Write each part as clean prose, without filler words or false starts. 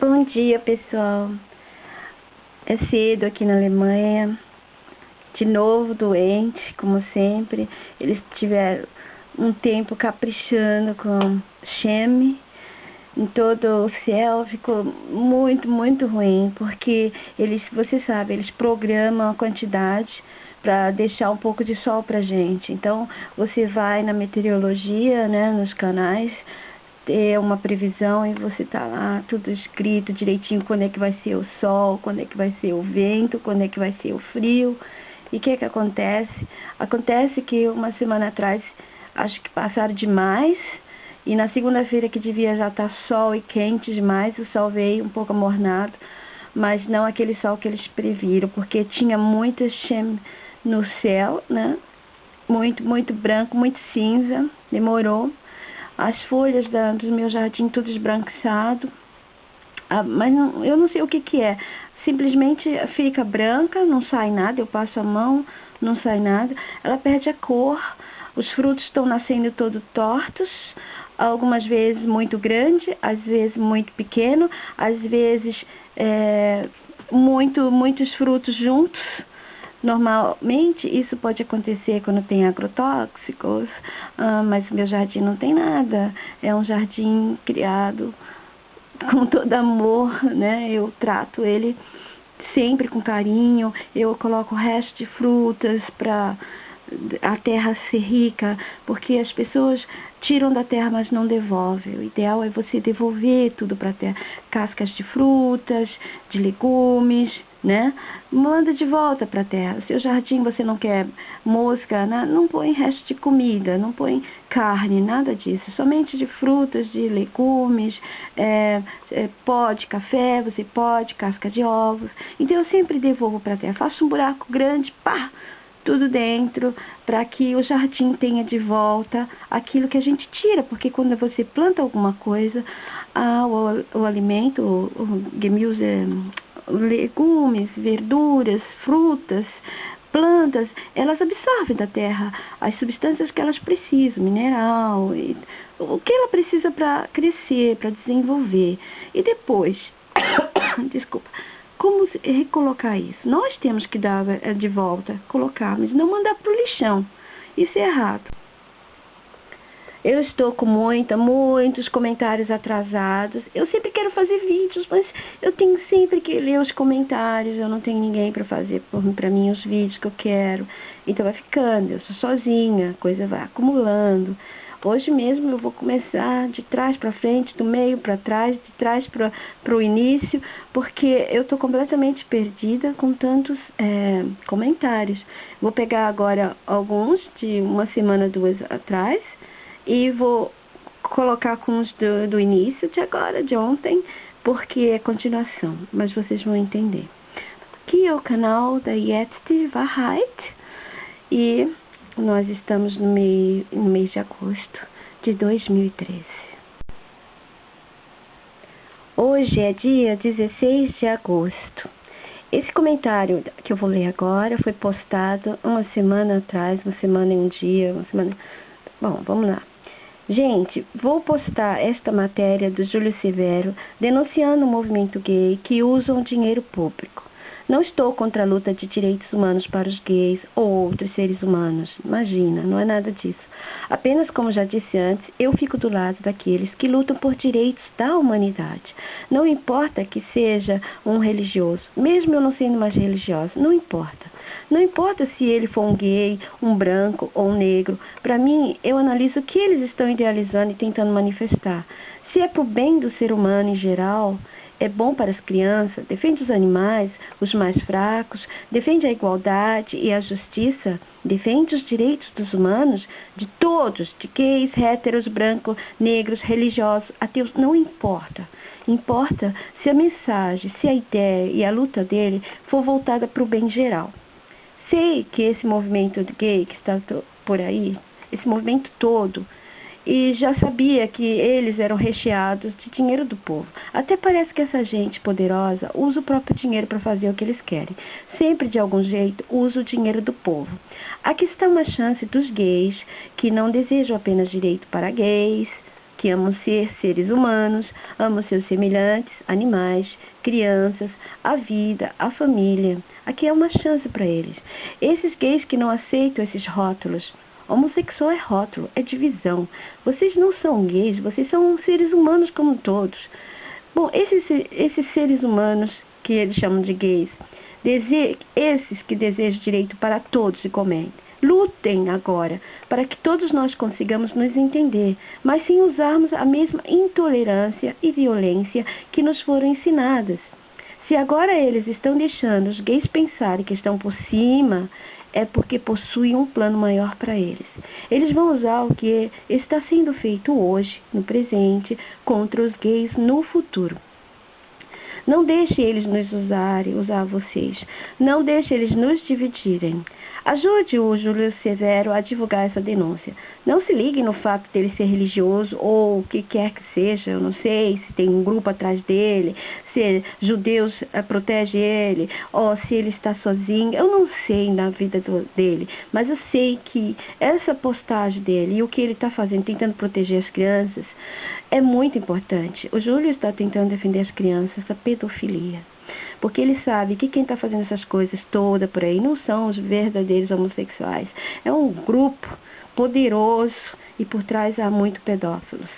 Bom dia, pessoal. É cedo aqui na Alemanha. De novo doente, como sempre. Eles tiveram um tempo caprichando com Cheme em todo o céu. Ficou muito ruim, porque eles, você sabe, eles programam a quantidade para deixar um pouco de sol pra gente. Então, você vai na meteorologia, né, nos canais, ter uma previsão e você tá lá, tudo escrito direitinho, quando é que vai ser o sol, quando é que vai ser o vento, quando é que vai ser o frio. E o que acontece? Acontece que uma semana atrás, acho que passaram demais, e na segunda-feira que devia já estar sol e quente demais, o sol veio um pouco amornado, mas não aquele sol que eles previram, porque tinha muita chama no céu, né? Muito branco, muito cinza, demorou. As folhas do meu jardim tudo esbranquiçado, mas não, eu não sei o que é. Simplesmente fica branca, não sai nada, eu passo a mão, não sai nada. Ela perde a cor, os frutos estão nascendo todos tortos, algumas vezes muito grande, às vezes muito pequeno, às vezes muitos frutos juntos. Normalmente isso pode acontecer quando tem agrotóxicos, mas meu jardim não tem nada. É um jardim criado com todo amor, né? Eu trato ele sempre com carinho. Eu coloco o resto de frutas para a terra ser rica, porque as pessoas tiram da terra, mas não devolvem. O ideal é você devolver tudo para a terra. Cascas de frutas, de legumes, né? Manda de volta para a terra. Seu jardim você não quer mosca, né? Não põe resto de comida, não põe carne, nada disso. Somente de frutas, de legumes, pó de café, você pode, casca de ovos. Então eu sempre devolvo para a terra. Faço um buraco grande, pá! Tudo dentro, para que o jardim tenha de volta aquilo que a gente tira, porque quando você planta alguma coisa, o alimento, o Gemüse, legumes, verduras, frutas, plantas, elas absorvem da terra as substâncias que elas precisam, mineral, o que ela precisa para crescer, para desenvolver. E depois, desculpa, como recolocar isso? Nós temos que dar de volta, colocar, mas não mandar para o lixão. Isso é errado. Eu estou com muitos comentários atrasados. Eu sempre quero fazer vídeos, mas eu tenho sempre que ler os comentários. Eu não tenho ninguém para fazer para mim os vídeos que eu quero. Então vai ficando, eu sou sozinha, a coisa vai acumulando. Hoje mesmo eu vou começar de trás para frente, do meio para trás, de trás para o início, porque eu estou completamente perdida com tantos comentários. Vou pegar agora alguns de uma semana, duas atrás, e vou colocar com os do início de agora, de ontem, porque é continuação, mas vocês vão entender. Aqui é o canal da Jetzt Wahrheit e nós estamos no mês de agosto de 2013. Hoje é dia 16 de agosto. Esse comentário que eu vou ler agora foi postado uma semana atrás, uma semana e um dia, uma semana... Bom, vamos lá. Gente, vou postar esta matéria do Júlio Severo denunciando o movimento gay que usam dinheiro público. Não estou contra a luta de direitos humanos para os gays ou outros seres humanos. Imagina, não é nada disso. Apenas, como já disse antes, eu fico do lado daqueles que lutam por direitos da humanidade. Não importa que seja um religioso, mesmo eu não sendo mais religiosa, não importa. Não importa se ele for um gay, um branco ou um negro. Para mim, eu analiso o que eles estão idealizando e tentando manifestar. Se é para o bem do ser humano em geral, é bom para as crianças, defende os animais, os mais fracos, defende a igualdade e a justiça, defende os direitos dos humanos, de todos, de gays, héteros, brancos, negros, religiosos, ateus, não importa. Importa se a mensagem, se a ideia e a luta dele for voltada para o bem geral. Sei que esse movimento gay que está por aí, esse movimento todo, e já sabia que eles eram recheados de dinheiro do povo. Até parece que essa gente poderosa usa o próprio dinheiro para fazer o que eles querem. Sempre, de algum jeito, usa o dinheiro do povo. Aqui está uma chance dos gays, que não desejam apenas direito para gays, que amam ser seres humanos, amam seus semelhantes, animais, crianças, a vida, a família. Aqui é uma chance para eles. Esses gays que não aceitam esses rótulos. Homossexual é rótulo, é divisão. Vocês não são gays, vocês são seres humanos como todos. Bom, esses seres humanos que eles chamam de gays, esses que desejam direito para todos e comentem, lutem agora para que todos nós consigamos nos entender, mas sem usarmos a mesma intolerância e violência que nos foram ensinadas. Se agora eles estão deixando os gays pensarem que estão por cima, é porque possuem um plano maior para eles. Eles vão usar o que está sendo feito hoje, no presente, contra os gays no futuro. Não deixe eles nos usar vocês. Não deixe eles nos dividirem. Ajude o Júlio Severo a divulgar essa denúncia. Não se ligue no fato dele ser religioso ou o que quer que seja. Eu não sei se tem um grupo atrás dele, se judeus protegem ele ou se ele está sozinho. Eu não sei na vida dele, mas eu sei que essa postagem dele e o que ele está fazendo, tentando proteger as crianças, é muito importante. O Júlio está tentando defender as crianças da pedofilia. Porque ele sabe que quem está fazendo essas coisas todas por aí não são os verdadeiros homossexuais. É um grupo poderoso e por trás há muito pedófilos.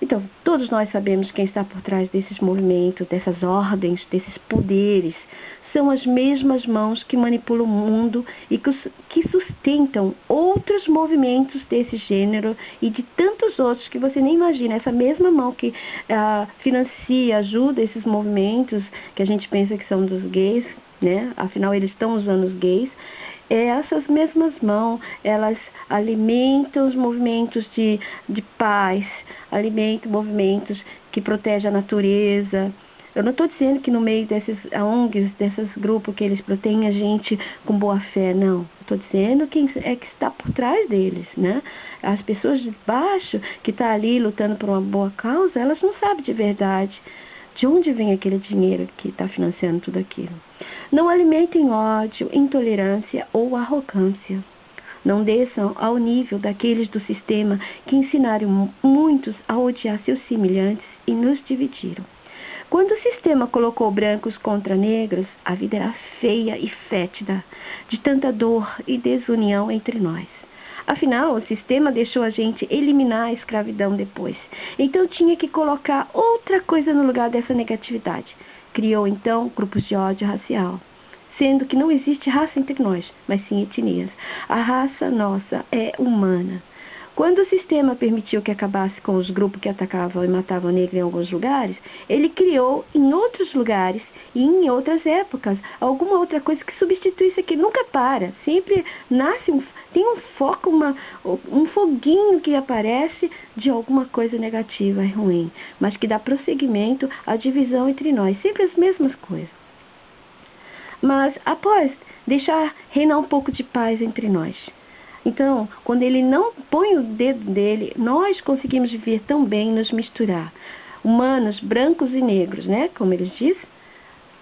Então, todos nós sabemos quem está por trás desses movimentos, dessas ordens, desses poderes. São as mesmas mãos que manipulam o mundo e que sustentam outros movimentos desse gênero e de tantos outros que você nem imagina. Essa mesma mão que financia, ajuda esses movimentos que a gente pensa que são dos gays, né? Afinal, eles estão usando os gays. Essas mesmas mãos, elas alimentam os movimentos de paz, alimentam movimentos que protegem a natureza. Eu não estou dizendo que no meio desses ONGs, desses grupos que eles protegem a gente com boa fé, não. Estou dizendo quem é que está por trás deles, né? As pessoas de baixo que estão ali lutando por uma boa causa, elas não sabem de verdade de onde vem aquele dinheiro que está financiando tudo aquilo. Não alimentem ódio, intolerância ou arrogância. Não desçam ao nível daqueles do sistema que ensinaram muitos a odiar seus semelhantes e nos dividiram. Quando o sistema colocou brancos contra negros, a vida era feia e fétida, de tanta dor e desunião entre nós. Afinal, o sistema deixou a gente eliminar a escravidão depois. Então tinha que colocar outra coisa no lugar dessa negatividade. Criou então grupos de ódio racial. Sendo que não existe raça entre nós, mas sim etnias. A raça nossa é humana. Quando o sistema permitiu que acabasse com os grupos que atacavam e matavam negros em alguns lugares, ele criou em outros lugares e em outras épocas alguma outra coisa que substitui isso aqui. Nunca para, sempre nasce, tem um foco, um foguinho que aparece de alguma coisa negativa e ruim, mas que dá prosseguimento à divisão entre nós, sempre as mesmas coisas. Mas após deixar reinar um pouco de paz entre nós, então, quando ele não põe o dedo dele, nós conseguimos viver tão bem, nos misturar. Humanos, brancos e negros, né? Como eles dizem.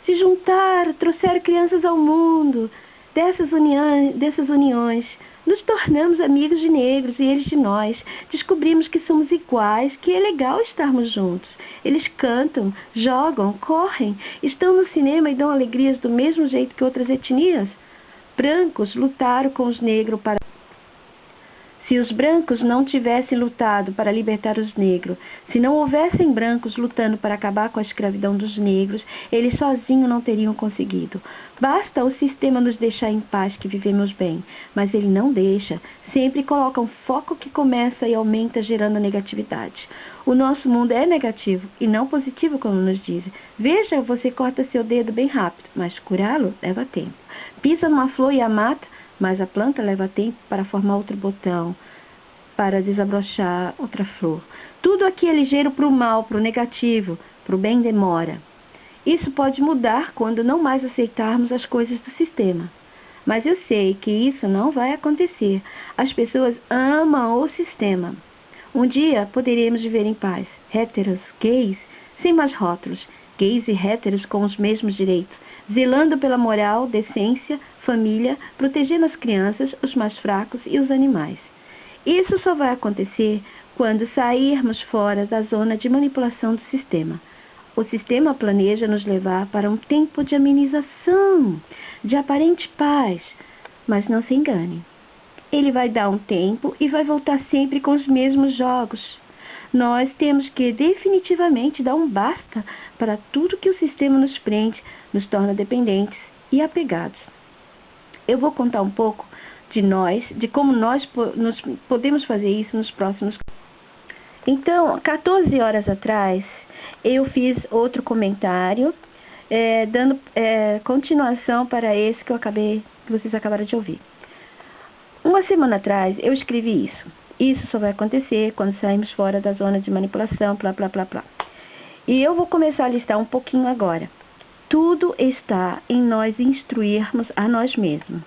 Se juntaram, trouxeram crianças ao mundo. Dessas uniões, nos tornamos amigos de negros e eles de nós. Descobrimos que somos iguais, que é legal estarmos juntos. Eles cantam, jogam, correm, estão no cinema e dão alegrias do mesmo jeito que outras etnias. Brancos lutaram com os negros para... Se os brancos não tivessem lutado para libertar os negros, se não houvessem brancos lutando para acabar com a escravidão dos negros, eles sozinhos não teriam conseguido. Basta o sistema nos deixar em paz que vivemos bem, mas ele não deixa. Sempre coloca um foco que começa e aumenta gerando negatividade. O nosso mundo é negativo e não positivo, como nos dizem. Veja, você corta seu dedo bem rápido, mas curá-lo leva tempo. Pisa numa flor e a mata, mas a planta leva tempo para formar outro botão, para desabrochar outra flor. Tudo aqui é ligeiro para o mal, para o negativo, para o bem demora. Isso pode mudar quando não mais aceitarmos as coisas do sistema. Mas eu sei que isso não vai acontecer. As pessoas amam o sistema. Um dia poderemos viver em paz, héteros, gays, sem mais rótulos, gays e héteros com os mesmos direitos, zelando pela moral, decência, família, protegendo as crianças, os mais fracos e os animais. Isso só vai acontecer quando sairmos fora da zona de manipulação do sistema. O sistema planeja nos levar para um tempo de amenização, de aparente paz, mas não se engane. Ele vai dar um tempo e vai voltar sempre com os mesmos jogos. Nós temos que definitivamente dar um basta para tudo que o sistema nos prende, nos torna dependentes e apegados. Eu vou contar um pouco de como nós podemos fazer isso nos próximos. Então, 14 horas atrás, eu fiz outro comentário, dando continuação para esse que vocês acabaram de ouvir. Uma semana atrás, eu escrevi isso. Isso só vai acontecer quando sairmos fora da zona de manipulação, blá, blá, blá, blá. E eu vou começar a listar um pouquinho agora. Tudo está em nós instruirmos a nós mesmos.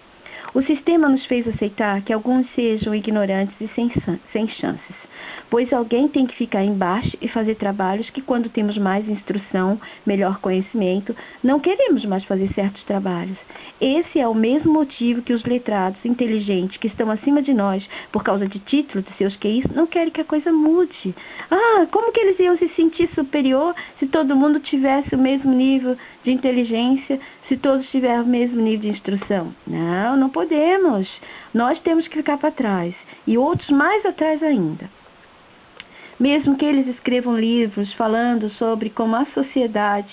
O sistema nos fez aceitar que alguns sejam ignorantes e sem chances, pois alguém tem que ficar embaixo e fazer trabalhos que, quando temos mais instrução, melhor conhecimento, não queremos mais fazer certos trabalhos. Esse é o mesmo motivo que os letrados inteligentes que estão acima de nós, por causa de títulos de seus QIs, não querem que a coisa mude. Como que eles iam se sentir superior se todo mundo tivesse o mesmo nível de inteligência, se todos tiverem o mesmo nível de instrução? Não podemos. Nós temos que ficar para trás, e outros mais atrás ainda. Mesmo que eles escrevam livros falando sobre como a sociedade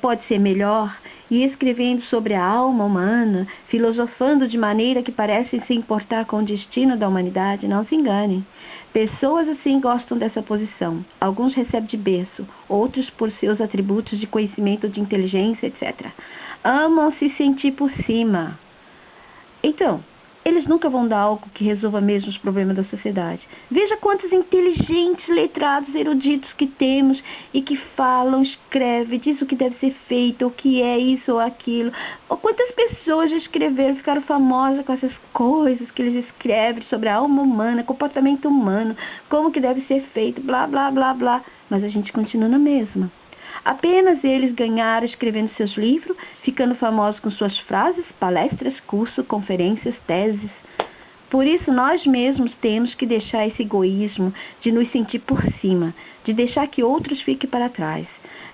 pode ser melhor, e escrevendo sobre a alma humana, filosofando de maneira que parecem se importar com o destino da humanidade, não se enganem. Pessoas assim gostam dessa posição. Alguns recebem de berço, outros por seus atributos de conhecimento, de inteligência, etc. Amam se sentir por cima. Então, eles nunca vão dar algo que resolva mesmo os problemas da sociedade. Veja quantos inteligentes, letrados, eruditos que temos e que falam, escrevem, dizem o que deve ser feito, o que é isso ou aquilo. Ou quantas pessoas já escreveram, ficaram famosas com essas coisas que eles escrevem sobre a alma humana, comportamento humano, como que deve ser feito, blá, blá, blá, blá. Mas a gente continua na mesma. Apenas eles ganharam escrevendo seus livros, ficando famosos com suas frases, palestras, cursos, conferências, teses. Por isso, nós mesmos temos que deixar esse egoísmo de nos sentir por cima, de deixar que outros fiquem para trás.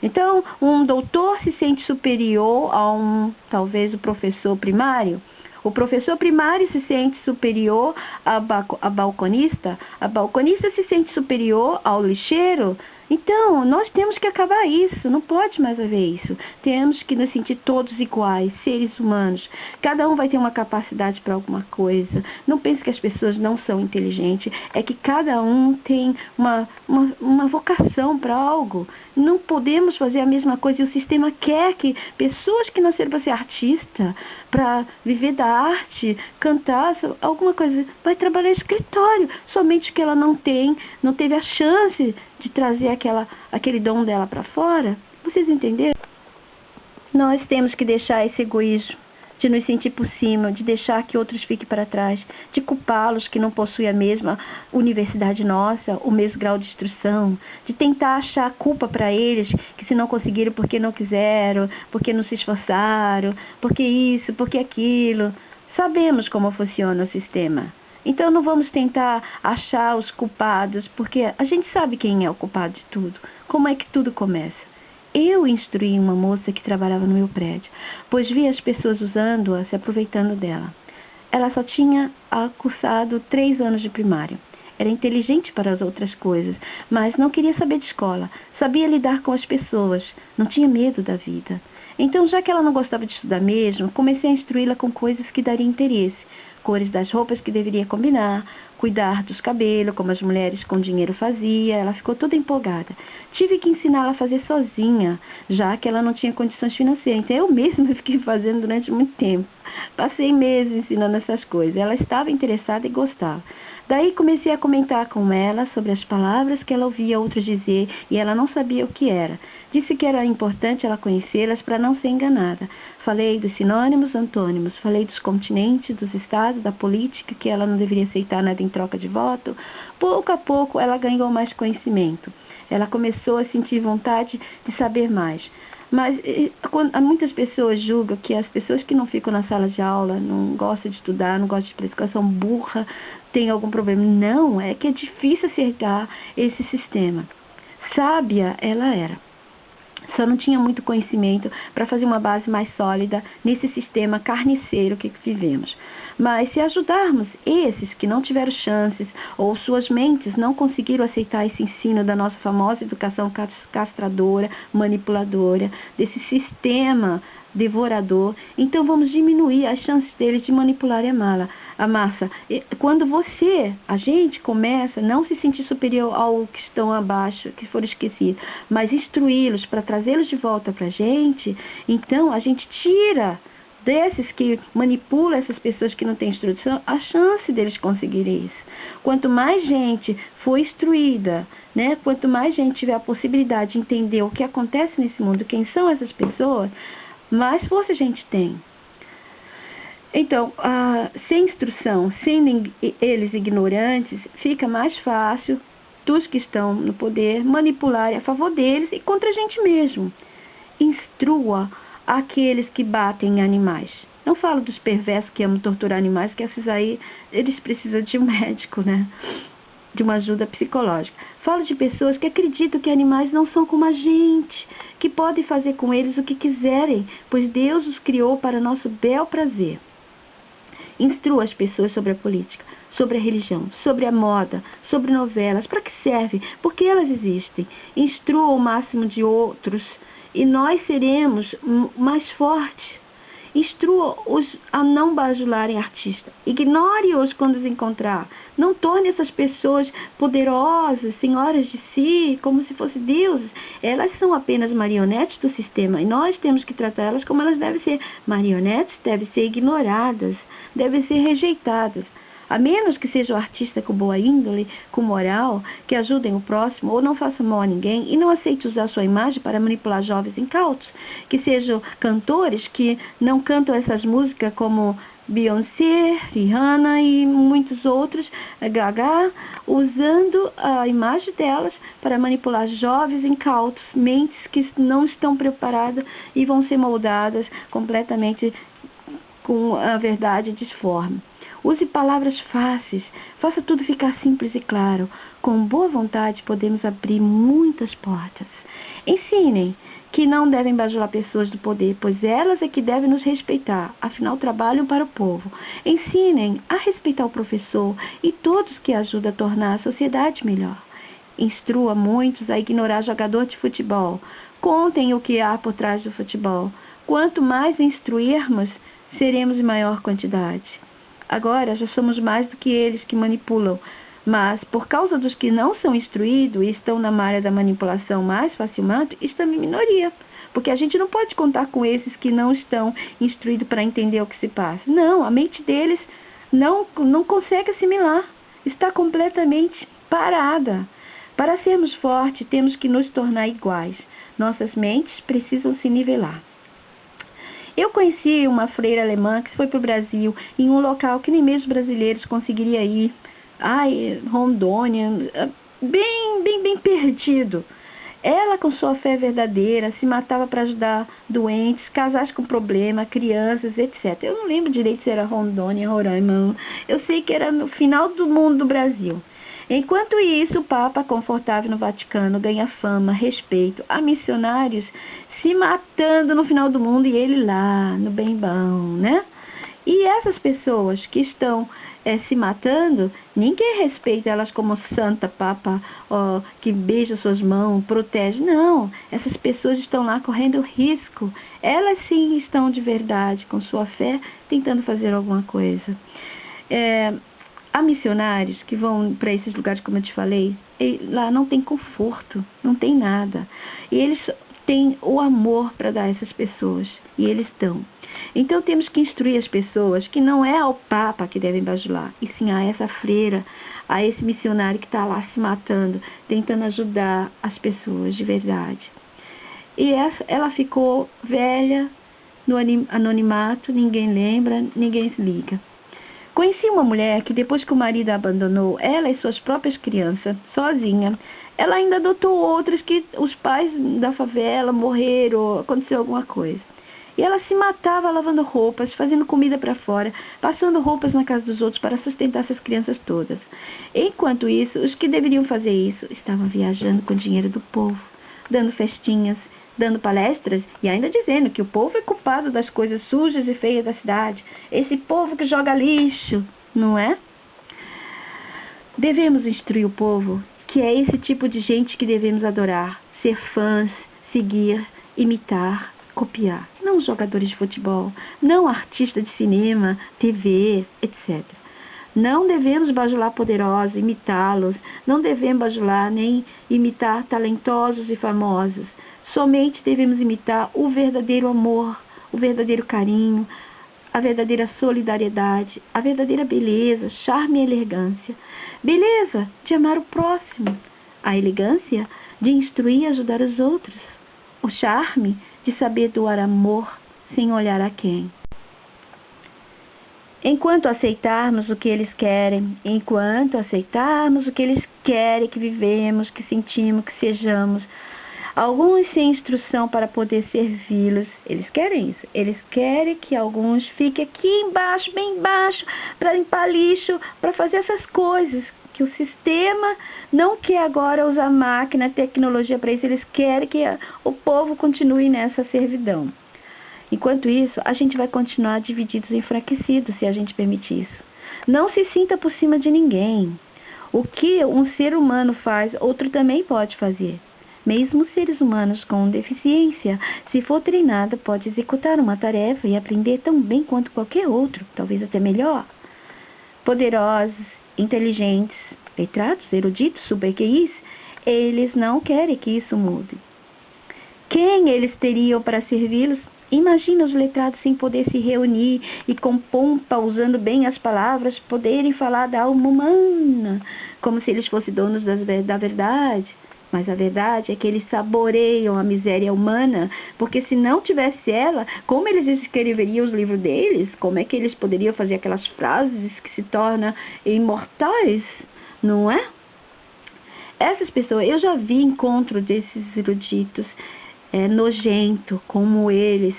Então, um doutor se sente superior a talvez, o professor primário. O professor primário se sente superior a balconista se sente superior ao lixeiro. Então, nós temos que acabar isso, não pode mais haver isso. Temos que nos sentir todos iguais, seres humanos. Cada um vai ter uma capacidade para alguma coisa. Não pense que as pessoas não são inteligentes, é que cada um tem uma vocação para algo. Não podemos fazer a mesma coisa, e o sistema quer que pessoas que nasceram para ser artista, para viver da arte, cantar, alguma coisa, vai trabalhar em escritório, somente que ela não teve a chance de trazer aquele dom dela para fora. Vocês entenderam? Nós temos que deixar esse egoísmo, de nos sentir por cima, de deixar que outros fiquem para trás, de culpá-los que não possuem a mesma universidade nossa, o mesmo grau de instrução, de tentar achar culpa para eles, que se não conseguiram porque não quiseram, porque não se esforçaram, porque isso, porque aquilo. Sabemos como funciona o sistema. Então não vamos tentar achar os culpados, porque a gente sabe quem é o culpado de tudo. Como é que tudo começa? Eu instruí uma moça que trabalhava no meu prédio, pois vi as pessoas usando-a, se aproveitando dela. Ela só tinha cursado 3 anos de primário. Era inteligente para as outras coisas, mas não queria saber de escola. Sabia lidar com as pessoas, não tinha medo da vida. Então, já que ela não gostava de estudar mesmo, comecei a instruí-la com coisas que dariam interesse. Cores das roupas que deveria combinar, cuidar dos cabelos, como as mulheres com dinheiro faziam. Ela ficou toda empolgada. Tive que ensiná-la a fazer sozinha, já que ela não tinha condições financeiras. Então eu mesma fiquei fazendo durante muito tempo. Passei meses ensinando essas coisas. Ela estava interessada e gostava. Daí comecei a comentar com ela sobre as palavras que ela ouvia outros dizer e ela não sabia o que era. Disse que era importante ela conhecê-las para não ser enganada. Falei dos sinônimos, antônimos, falei dos continentes, dos estados, da política, que ela não deveria aceitar nada em troca de voto. Pouco a pouco ela ganhou mais conhecimento. Ela começou a sentir vontade de saber mais. Mas muitas pessoas julgam que as pessoas que não ficam na sala de aula, não gostam de estudar, não gostam de praticar, são burra, tem algum problema. Não, é que é difícil acertar esse sistema. Sábia ela era. Só não tinha muito conhecimento para fazer uma base mais sólida nesse sistema carniceiro que vivemos. Mas se ajudarmos esses que não tiveram chances ou suas mentes não conseguiram aceitar esse ensino da nossa famosa educação castradora, manipuladora, desse sistema devorador, então vamos diminuir as chances deles de manipular a massa. Quando a gente começa a não se sentir superior ao que estão abaixo, que foram esquecidos, mas instruí-los para trazê-los de volta para a gente, então a gente tira desses que manipulam essas pessoas que não têm instrução, a chance deles conseguirem isso. Quanto mais gente for instruída, né, quanto mais gente tiver a possibilidade de entender o que acontece nesse mundo, quem são essas pessoas, mais força a gente tem. Então, sem instrução, sem eles ignorantes, fica mais fácil dos que estão no poder manipularem a favor deles e contra a gente mesmo. Instrua aqueles que batem em animais. Não falo dos perversos que amam torturar animais, que esses aí, eles precisam de um médico, né? De uma ajuda psicológica. Falo de pessoas que acreditam que animais não são como a gente, que podem fazer com eles o que quiserem, pois Deus os criou para nosso bel prazer. Instrua as pessoas sobre a política, sobre a religião, sobre a moda, sobre novelas. Para que serve? Porque elas existem. Instrua o máximo de outros e nós seremos mais fortes. Instrua-os a não bajularem artistas. Ignore-os quando os encontrar. Não torne essas pessoas poderosas, senhoras de si, como se fossem deuses. Elas são apenas marionetes do sistema e nós temos que tratá-las como elas devem ser. Marionetes devem ser ignoradas, devem ser rejeitadas. A menos que seja um artista com boa índole, com moral, que ajudem o próximo ou não faça mal a ninguém e não aceite usar sua imagem para manipular jovens incautos, que sejam cantores que não cantam essas músicas como Beyoncé, Rihanna e muitos outros, Gaga, usando a imagem delas para manipular jovens incautos, mentes que não estão preparadas e vão ser moldadas completamente com a verdade disforme. Use palavras fáceis, faça tudo ficar simples e claro. Com boa vontade podemos abrir muitas portas. Ensinem que não devem bajular pessoas do poder, pois elas é que devem nos respeitar, afinal trabalham para o povo. Ensinem a respeitar o professor e todos que ajudam a tornar a sociedade melhor. Instrua muitos a ignorar jogador de futebol. Contem o que há por trás do futebol. Quanto mais instruirmos, seremos em maior quantidade. Agora já somos mais do que eles que manipulam, mas por causa dos que não são instruídos e estão na área da manipulação mais facilmente, estamos em minoria. Porque a gente não pode contar com esses que não estão instruídos para entender o que se passa. Não, a mente deles não consegue assimilar, está completamente parada. Para sermos fortes, temos que nos tornar iguais. Nossas mentes precisam se nivelar. Eu conheci uma freira alemã que foi para o Brasil, em um local que nem mesmo os brasileiros conseguiriam ir. Rondônia, bem perdido. Ela, com sua fé verdadeira, se matava para ajudar doentes, casais com problema, crianças, etc. Eu não lembro direito se era Rondônia, Roraima. Eu sei que era no final do mundo do Brasil. Enquanto isso, o Papa, confortável no Vaticano, ganha fama, respeito. Há missionários se matando no final do mundo e ele lá, no bem bom, né? E essas pessoas que estão se matando, ninguém respeita elas como santa, papa, que beija suas mãos, protege. Não, essas pessoas estão lá correndo risco. Elas sim estão de verdade, com sua fé, tentando fazer alguma coisa. Há missionários que vão para esses lugares, como eu te falei, e lá não tem conforto, não tem nada. E eles têm o amor para dar a essas pessoas, e eles dão. Então temos que instruir as pessoas que não é ao Papa que devem bajular, e sim a essa freira, a esse missionário que está lá se matando, tentando ajudar as pessoas de verdade. E ela ficou velha, no anonimato, ninguém lembra, ninguém se liga. Conheci uma mulher que depois que o marido a abandonou, ela e suas próprias crianças, sozinha, ela ainda adotou outras que os pais da favela morreram, aconteceu alguma coisa. E ela se matava lavando roupas, fazendo comida para fora, passando roupas na casa dos outros para sustentar essas crianças todas. Enquanto isso, os que deveriam fazer isso estavam viajando com o dinheiro do povo, dando festinhas, dando palestras e ainda dizendo que o povo é culpado das coisas sujas e feias da cidade. Esse povo que joga lixo, não é? Devemos instruir o povo que é esse tipo de gente que devemos adorar, ser fãs, seguir, imitar, copiar. Não jogadores de futebol, não artistas de cinema, TV, etc. Não devemos bajular poderosos, imitá-los. Não devemos bajular nem imitar talentosos e famosos. Somente devemos imitar o verdadeiro amor, o verdadeiro carinho, a verdadeira solidariedade, a verdadeira beleza, charme e elegância. Beleza de amar o próximo. A elegância de instruir e ajudar os outros. O charme de saber doar amor sem olhar a quem. Enquanto aceitarmos o que eles querem, enquanto aceitarmos o que eles querem que vivemos, que sentimos, que sejamos, alguns sem instrução para poder servi-los, eles querem isso. Eles querem que alguns fiquem aqui embaixo, bem embaixo, para limpar lixo, para fazer essas coisas. Que o sistema não quer agora usar máquina, tecnologia para isso. Eles querem que o povo continue nessa servidão. Enquanto isso, a gente vai continuar divididos e enfraquecidos se a gente permitir isso. Não se sinta por cima de ninguém. O que um ser humano faz, outro também pode fazer. Mesmo seres humanos com deficiência, se for treinado, pode executar uma tarefa e aprender tão bem quanto qualquer outro, talvez até melhor. Poderosos, inteligentes, letrados, eruditos, super QIs, eles não querem que isso mude. Quem eles teriam para servi-los? Imagina os letrados sem poder se reunir e com pompa, usando bem as palavras, poderem falar da alma humana, como se eles fossem donos da verdade. Mas a verdade é que eles saboreiam a miséria humana, porque se não tivesse ela, como eles escreveriam os livros deles? Como é que eles poderiam fazer aquelas frases que se tornam imortais, não é? Essas pessoas, eu já vi encontro desses eruditos nojento, como eles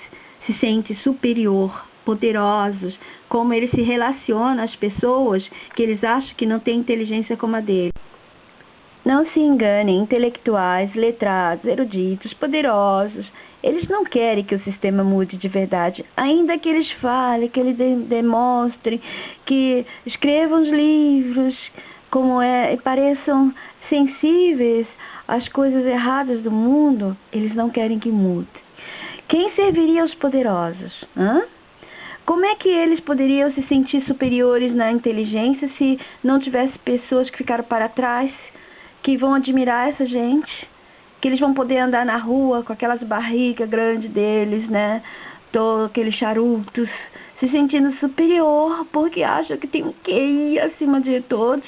se sentem superior, poderosos, como eles se relacionam às pessoas que eles acham que não têm inteligência como a deles. Não se enganem, intelectuais, letrados, eruditos, poderosos, eles não querem que o sistema mude de verdade, ainda que eles falem, que eles demonstrem, que escrevam os livros, e pareçam sensíveis às coisas erradas do mundo, eles não querem que mude. Quem serviria aos poderosos? Como é que eles poderiam se sentir superiores na inteligência se não tivesse pessoas que ficaram para trás, que vão admirar essa gente, que eles vão poder andar na rua com aquelas barrigas grandes deles, né? Todos aqueles charutos, se sentindo superior, porque acham que tem um QI acima de todos.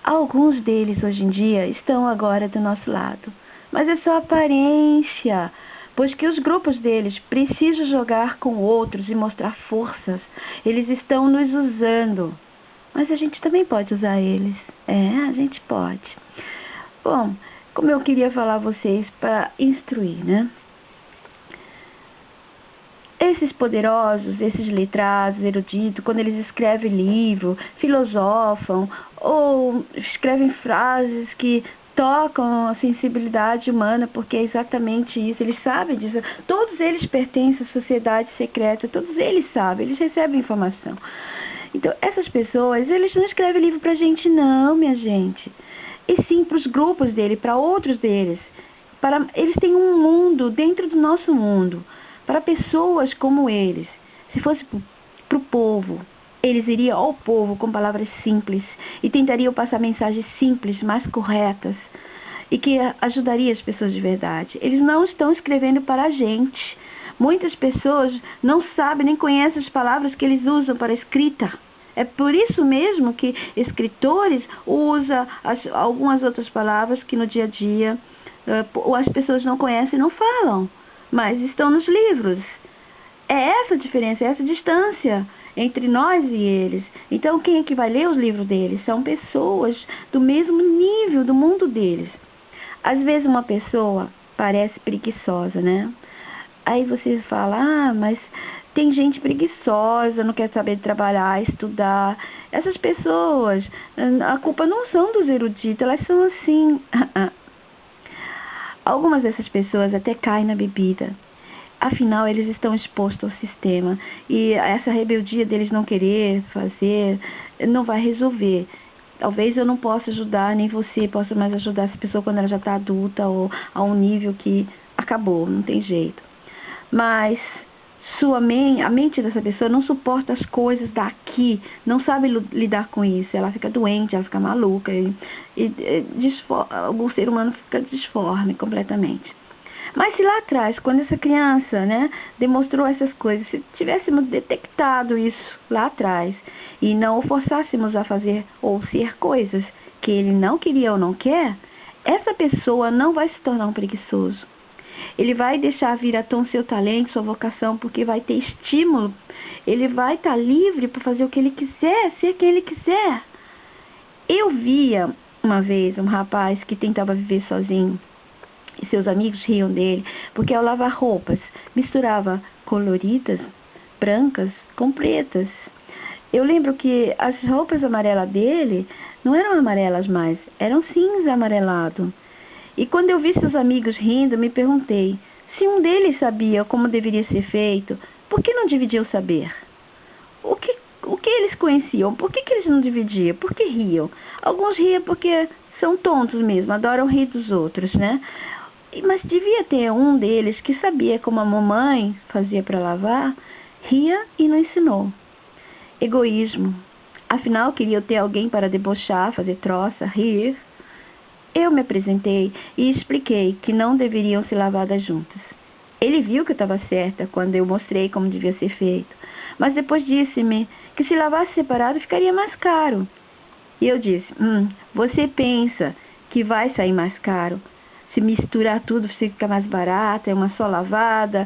Alguns deles hoje em dia estão agora do nosso lado, mas é só aparência, pois que os grupos deles precisam jogar com outros e mostrar forças. Eles estão nos usando. Mas a gente também pode usar eles. A gente pode. Bom, como eu queria falar a vocês para instruir, né? Esses poderosos, esses letrados, eruditos, quando eles escrevem livro, filosofam ou escrevem frases que tocam a sensibilidade humana, porque é exatamente isso, eles sabem disso. Todos eles pertencem à sociedade secreta, todos eles sabem, eles recebem informação. Então, essas pessoas, eles não escrevem livro pra gente não, minha gente. E sim para os grupos dele, para outros deles. Eles têm um mundo dentro do nosso mundo. Para pessoas como eles. Se fosse para o povo, eles iriam ao povo com palavras simples. E tentariam passar mensagens simples, mais corretas. E que ajudaria as pessoas de verdade. Eles não estão escrevendo para a gente. Muitas pessoas não sabem nem conhecem as palavras que eles usam para a escrita. É por isso mesmo que escritores usam algumas outras palavras que no dia a dia as pessoas não conhecem e não falam, mas estão nos livros. É essa a diferença, é essa a distância. entre nós e eles. Então, quem é que vai ler os livros deles? São pessoas do mesmo nível do mundo deles. Às vezes uma pessoa parece preguiçosa, né? Aí você fala, mas tem gente preguiçosa, não quer saber de trabalhar, estudar. Essas pessoas, a culpa não são dos eruditos, elas são assim. Algumas dessas pessoas até caem na bebida. Afinal, eles estão expostos ao sistema. E essa rebeldia deles não querer fazer, não vai resolver. Talvez eu não possa ajudar, nem você possa mais ajudar essa pessoa quando ela já está adulta ou a um nível que acabou, não tem jeito. Mas a mente dessa pessoa não suporta as coisas daqui, não sabe lidar com isso. Ela fica doente, ela fica maluca. O ser humano fica disforme completamente. Mas se lá atrás, quando essa criança, né, demonstrou essas coisas, se tivéssemos detectado isso lá atrás e não o forçássemos a fazer ou ser coisas que ele não queria ou não quer, essa pessoa não vai se tornar um preguiçoso. Ele vai deixar vir à tona seu talento, sua vocação, porque vai ter estímulo. Ele vai estar livre para fazer o que ele quiser, ser quem ele quiser. Eu via uma vez um rapaz que tentava viver sozinho. E seus amigos riam dele, porque ao lavar roupas, misturava coloridas, brancas, com pretas. Eu lembro que as roupas amarelas dele não eram amarelas mais, eram cinza amarelado. E quando eu vi seus amigos rindo, me perguntei, se um deles sabia como deveria ser feito, por que não dividia o saber? O que eles conheciam? Por que eles não dividiam? Por que riam? Alguns riam porque são tontos mesmo, adoram rir dos outros, né? Mas devia ter um deles que sabia como a mamãe fazia para lavar, ria e não ensinou. Egoísmo. Afinal, queria ter alguém para debochar, fazer troça, rir. Eu me apresentei e expliquei que não deveriam ser lavadas juntas. Ele viu que eu estava certa quando eu mostrei como devia ser feito, mas depois disse-me que se lavasse separado ficaria mais caro. E eu disse, você pensa que vai sair mais caro? Se misturar tudo, fica mais barato, é uma só lavada,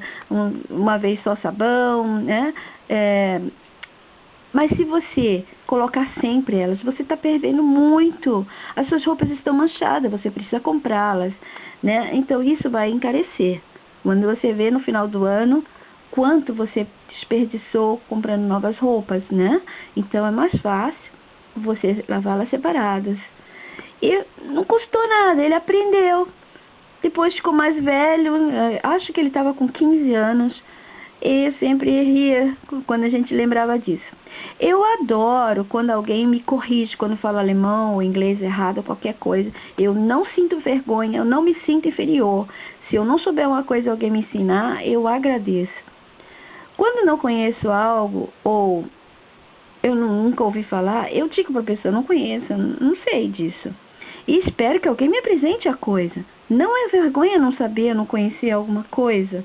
uma vez só sabão, né? Mas se você colocar sempre elas, você está perdendo muito. As suas roupas estão manchadas, você precisa comprá-las, né? Então isso vai encarecer. Quando você vê no final do ano quanto você desperdiçou comprando novas roupas, né? Então é mais fácil você lavá-las separadas. E não custou nada, ele aprendeu. Depois ficou mais velho, acho que ele estava com 15 anos, e eu sempre ria quando a gente lembrava disso. Eu adoro quando alguém me corrige quando falo alemão ou inglês errado ou qualquer coisa. Eu não sinto vergonha, eu não me sinto inferior. Se eu não souber uma coisa e alguém me ensinar, eu agradeço. Quando não conheço algo ou eu nunca ouvi falar, eu digo para a pessoa, não conheço, não sei disso. E espero que alguém me apresente a coisa. Não é vergonha não saber, não conhecer alguma coisa.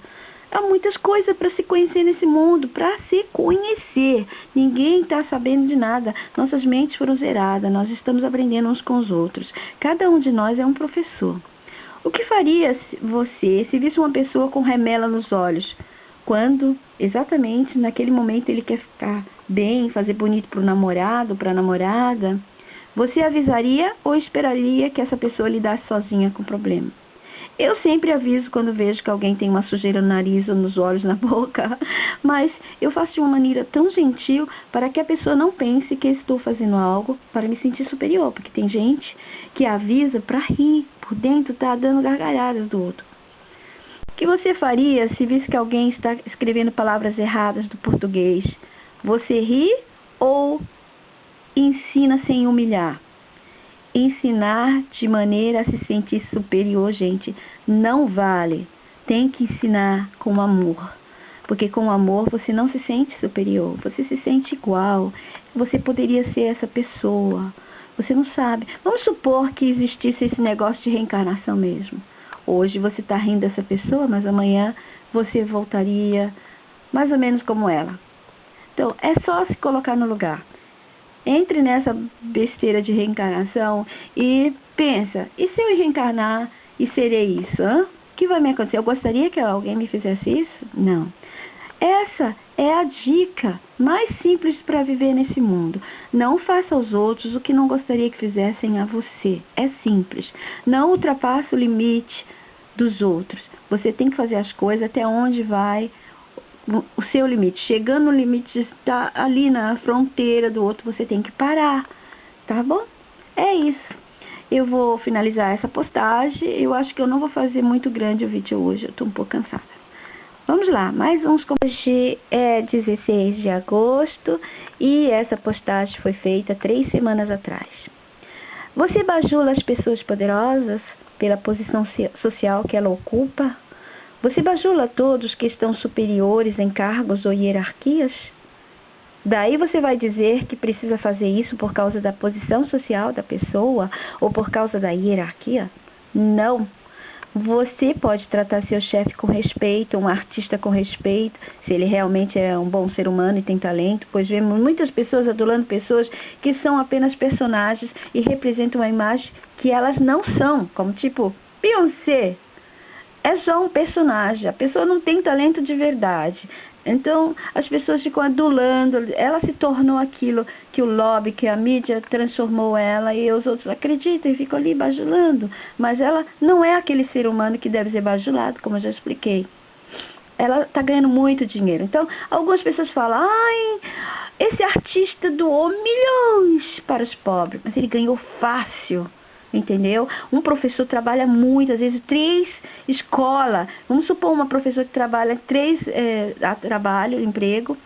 Há muitas coisas para se conhecer nesse mundo, para se conhecer. Ninguém está sabendo de nada. Nossas mentes foram zeradas, nós estamos aprendendo uns com os outros. Cada um de nós é um professor. O que faria você se visse uma pessoa com remela nos olhos? Quando, exatamente naquele momento, ele quer ficar bem, fazer bonito para o namorado, para a namorada? Você avisaria ou esperaria que essa pessoa lidasse sozinha com o problema? Eu sempre aviso quando vejo que alguém tem uma sujeira no nariz ou nos olhos, na boca, mas eu faço de uma maneira tão gentil para que a pessoa não pense que estou fazendo algo para me sentir superior, porque tem gente que avisa para rir, por dentro está dando gargalhadas do outro. O que você faria se visse que alguém está escrevendo palavras erradas do português? Você ri ou ensina sem humilhar? Ensinar de maneira a se sentir superior, gente, não vale. Tem que ensinar com amor. Porque com amor você não se sente superior, você se sente igual. Você poderia ser essa pessoa. Você não sabe. Vamos supor que existisse esse negócio de reencarnação mesmo. Hoje você está rindo dessa pessoa, mas amanhã você voltaria mais ou menos como ela. Então, é só se colocar no lugar. Entre nessa besteira de reencarnação e pensa, e se eu reencarnar e serei isso? O que vai me acontecer? Eu gostaria que alguém me fizesse isso? Não. Essa é a dica mais simples para viver nesse mundo. Não faça aos outros o que não gostaria que fizessem a você. É simples. Não ultrapasse o limite dos outros. Você tem que fazer as coisas até onde vai o seu limite. Chegando no limite, está ali na fronteira do outro, você tem que parar. Tá bom? É isso. Eu vou finalizar essa postagem. Eu acho que eu não vou fazer muito grande o vídeo hoje. Eu estou um pouco cansada. Vamos lá, mais uns. Hoje é 16 de agosto e essa postagem foi feita 3 semanas atrás. Você bajula as pessoas poderosas pela posição social que ela ocupa? Você bajula todos que estão superiores em cargos ou hierarquias? Daí você vai dizer que precisa fazer isso por causa da posição social da pessoa ou por causa da hierarquia? Não. Você pode tratar seu chefe com respeito, um artista com respeito, se ele realmente é um bom ser humano e tem talento, pois vemos muitas pessoas adulando pessoas que são apenas personagens e representam uma imagem que elas não são, como tipo Beyoncé. É só um personagem, a pessoa não tem talento de verdade. Então, as pessoas ficam adulando, ela se tornou aquilo que o lobby, que a mídia transformou ela, e os outros acreditam e ficam ali bajulando. Mas ela não é aquele ser humano que deve ser bajulado, como eu já expliquei. Ela está ganhando muito dinheiro. Então, algumas pessoas falam, ai, esse artista doou milhões para os pobres, mas ele ganhou fácil. Entendeu? Um professor trabalha muito, às vezes 3 escolas. Vamos supor uma professora que trabalha 3 trabalho, emprego,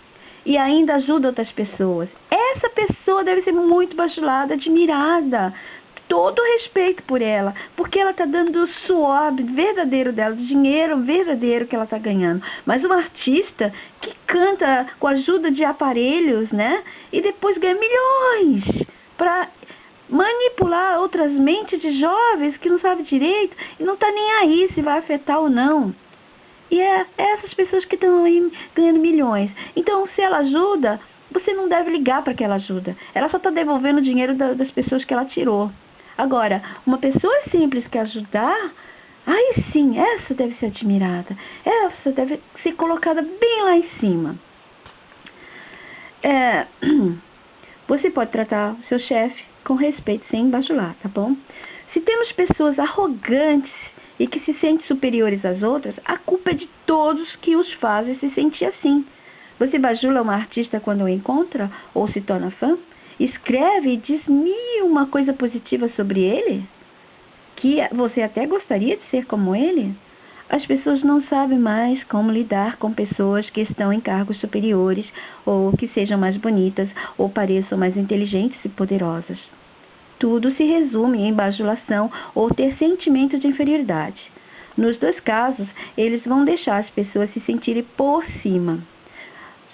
e ainda ajuda outras pessoas. Essa pessoa deve ser muito bajulada, admirada. Todo respeito por ela, porque ela está dando o suor verdadeiro dela, o dinheiro verdadeiro que ela está ganhando. Mas um artista que canta com a ajuda de aparelhos, né? E depois ganha milhões para manipular outras mentes de jovens que não sabem direito e não está nem aí se vai afetar ou não. E é essas pessoas que estão aí ganhando milhões. Então, se ela ajuda, você não deve ligar para aquela ajuda. Ela só está devolvendo o dinheiro das pessoas que ela tirou. Agora, uma pessoa simples que ajudar, aí sim, essa deve ser admirada. Essa deve ser colocada bem lá em cima. Você pode tratar o seu chefe com respeito, sem bajular, tá bom? Se temos pessoas arrogantes e que se sentem superiores às outras, a culpa é de todos que os fazem se sentir assim. Você bajula uma artista quando o encontra ou se torna fã? Escreve e diz uma coisa positiva sobre ele? Que você até gostaria de ser como ele? As pessoas não sabem mais como lidar com pessoas que estão em cargos superiores ou que sejam mais bonitas ou pareçam mais inteligentes e poderosas. Tudo se resume em bajulação ou ter sentimento de inferioridade. Nos 2 casos, eles vão deixar as pessoas se sentirem por cima.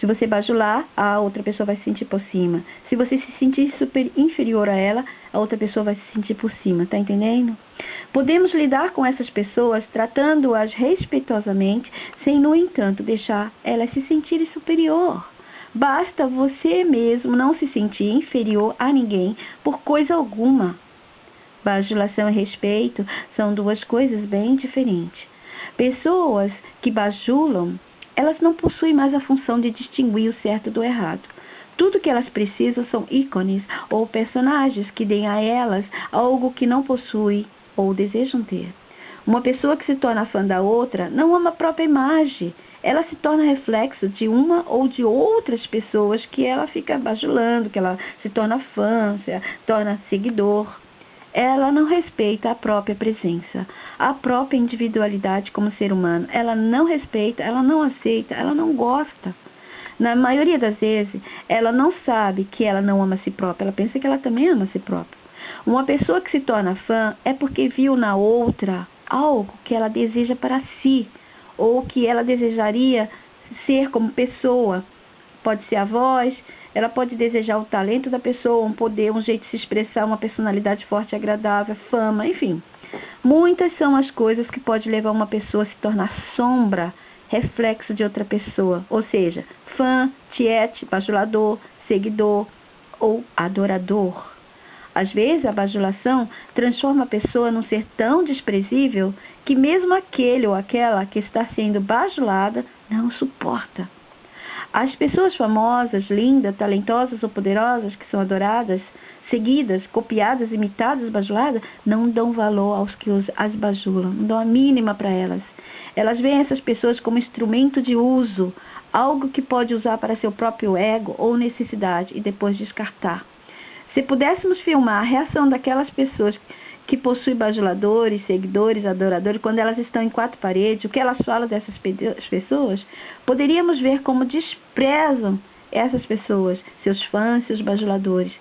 Se você bajular, a outra pessoa vai se sentir por cima. Se você se sentir inferior a ela, a outra pessoa vai se sentir por cima. Tá entendendo? Podemos lidar com essas pessoas tratando-as respeitosamente, sem, no entanto, deixar elas se sentirem superior. Basta você mesmo não se sentir inferior a ninguém por coisa alguma. Bajulação e respeito são 2 coisas bem diferentes. Pessoas que bajulam, elas não possuem mais a função de distinguir o certo do errado. Tudo que elas precisam são ícones ou personagens que deem a elas algo que não possuem ou desejam ter. Uma pessoa que se torna fã da outra não ama a própria imagem. Ela se torna reflexo de uma ou de outras pessoas que ela fica bajulando, que ela se torna fã, se torna seguidor. Ela não respeita a própria presença, a própria individualidade como ser humano. Ela não respeita, ela não aceita, ela não gosta. Na maioria das vezes, ela não sabe que ela não ama a si própria, ela pensa que ela também ama a si própria. Uma pessoa que se torna fã é porque viu na outra algo que ela deseja para si, ou que ela desejaria ser como pessoa. Pode ser a voz, ela pode desejar o talento da pessoa, um poder, um jeito de se expressar, uma personalidade forte e agradável, fama, enfim. Muitas são as coisas que podem levar uma pessoa a se tornar sombra, reflexo de outra pessoa, ou seja, fã, tiete, bajulador, seguidor ou adorador. Às vezes, a bajulação transforma a pessoa num ser tão desprezível que mesmo aquele ou aquela que está sendo bajulada não suporta. As pessoas famosas, lindas, talentosas ou poderosas, que são adoradas, seguidas, copiadas, imitadas, bajuladas, não dão valor aos que as bajulam, não dão a mínima para elas. Elas veem essas pessoas como instrumento de uso, algo que pode usar para seu próprio ego ou necessidade e depois descartar. Se pudéssemos filmar a reação daquelas pessoas que possuem bajuladores, seguidores, adoradores, quando elas estão em quatro paredes, o que elas falam dessas pessoas, poderíamos ver como desprezam essas pessoas, seus fãs, seus bajuladores.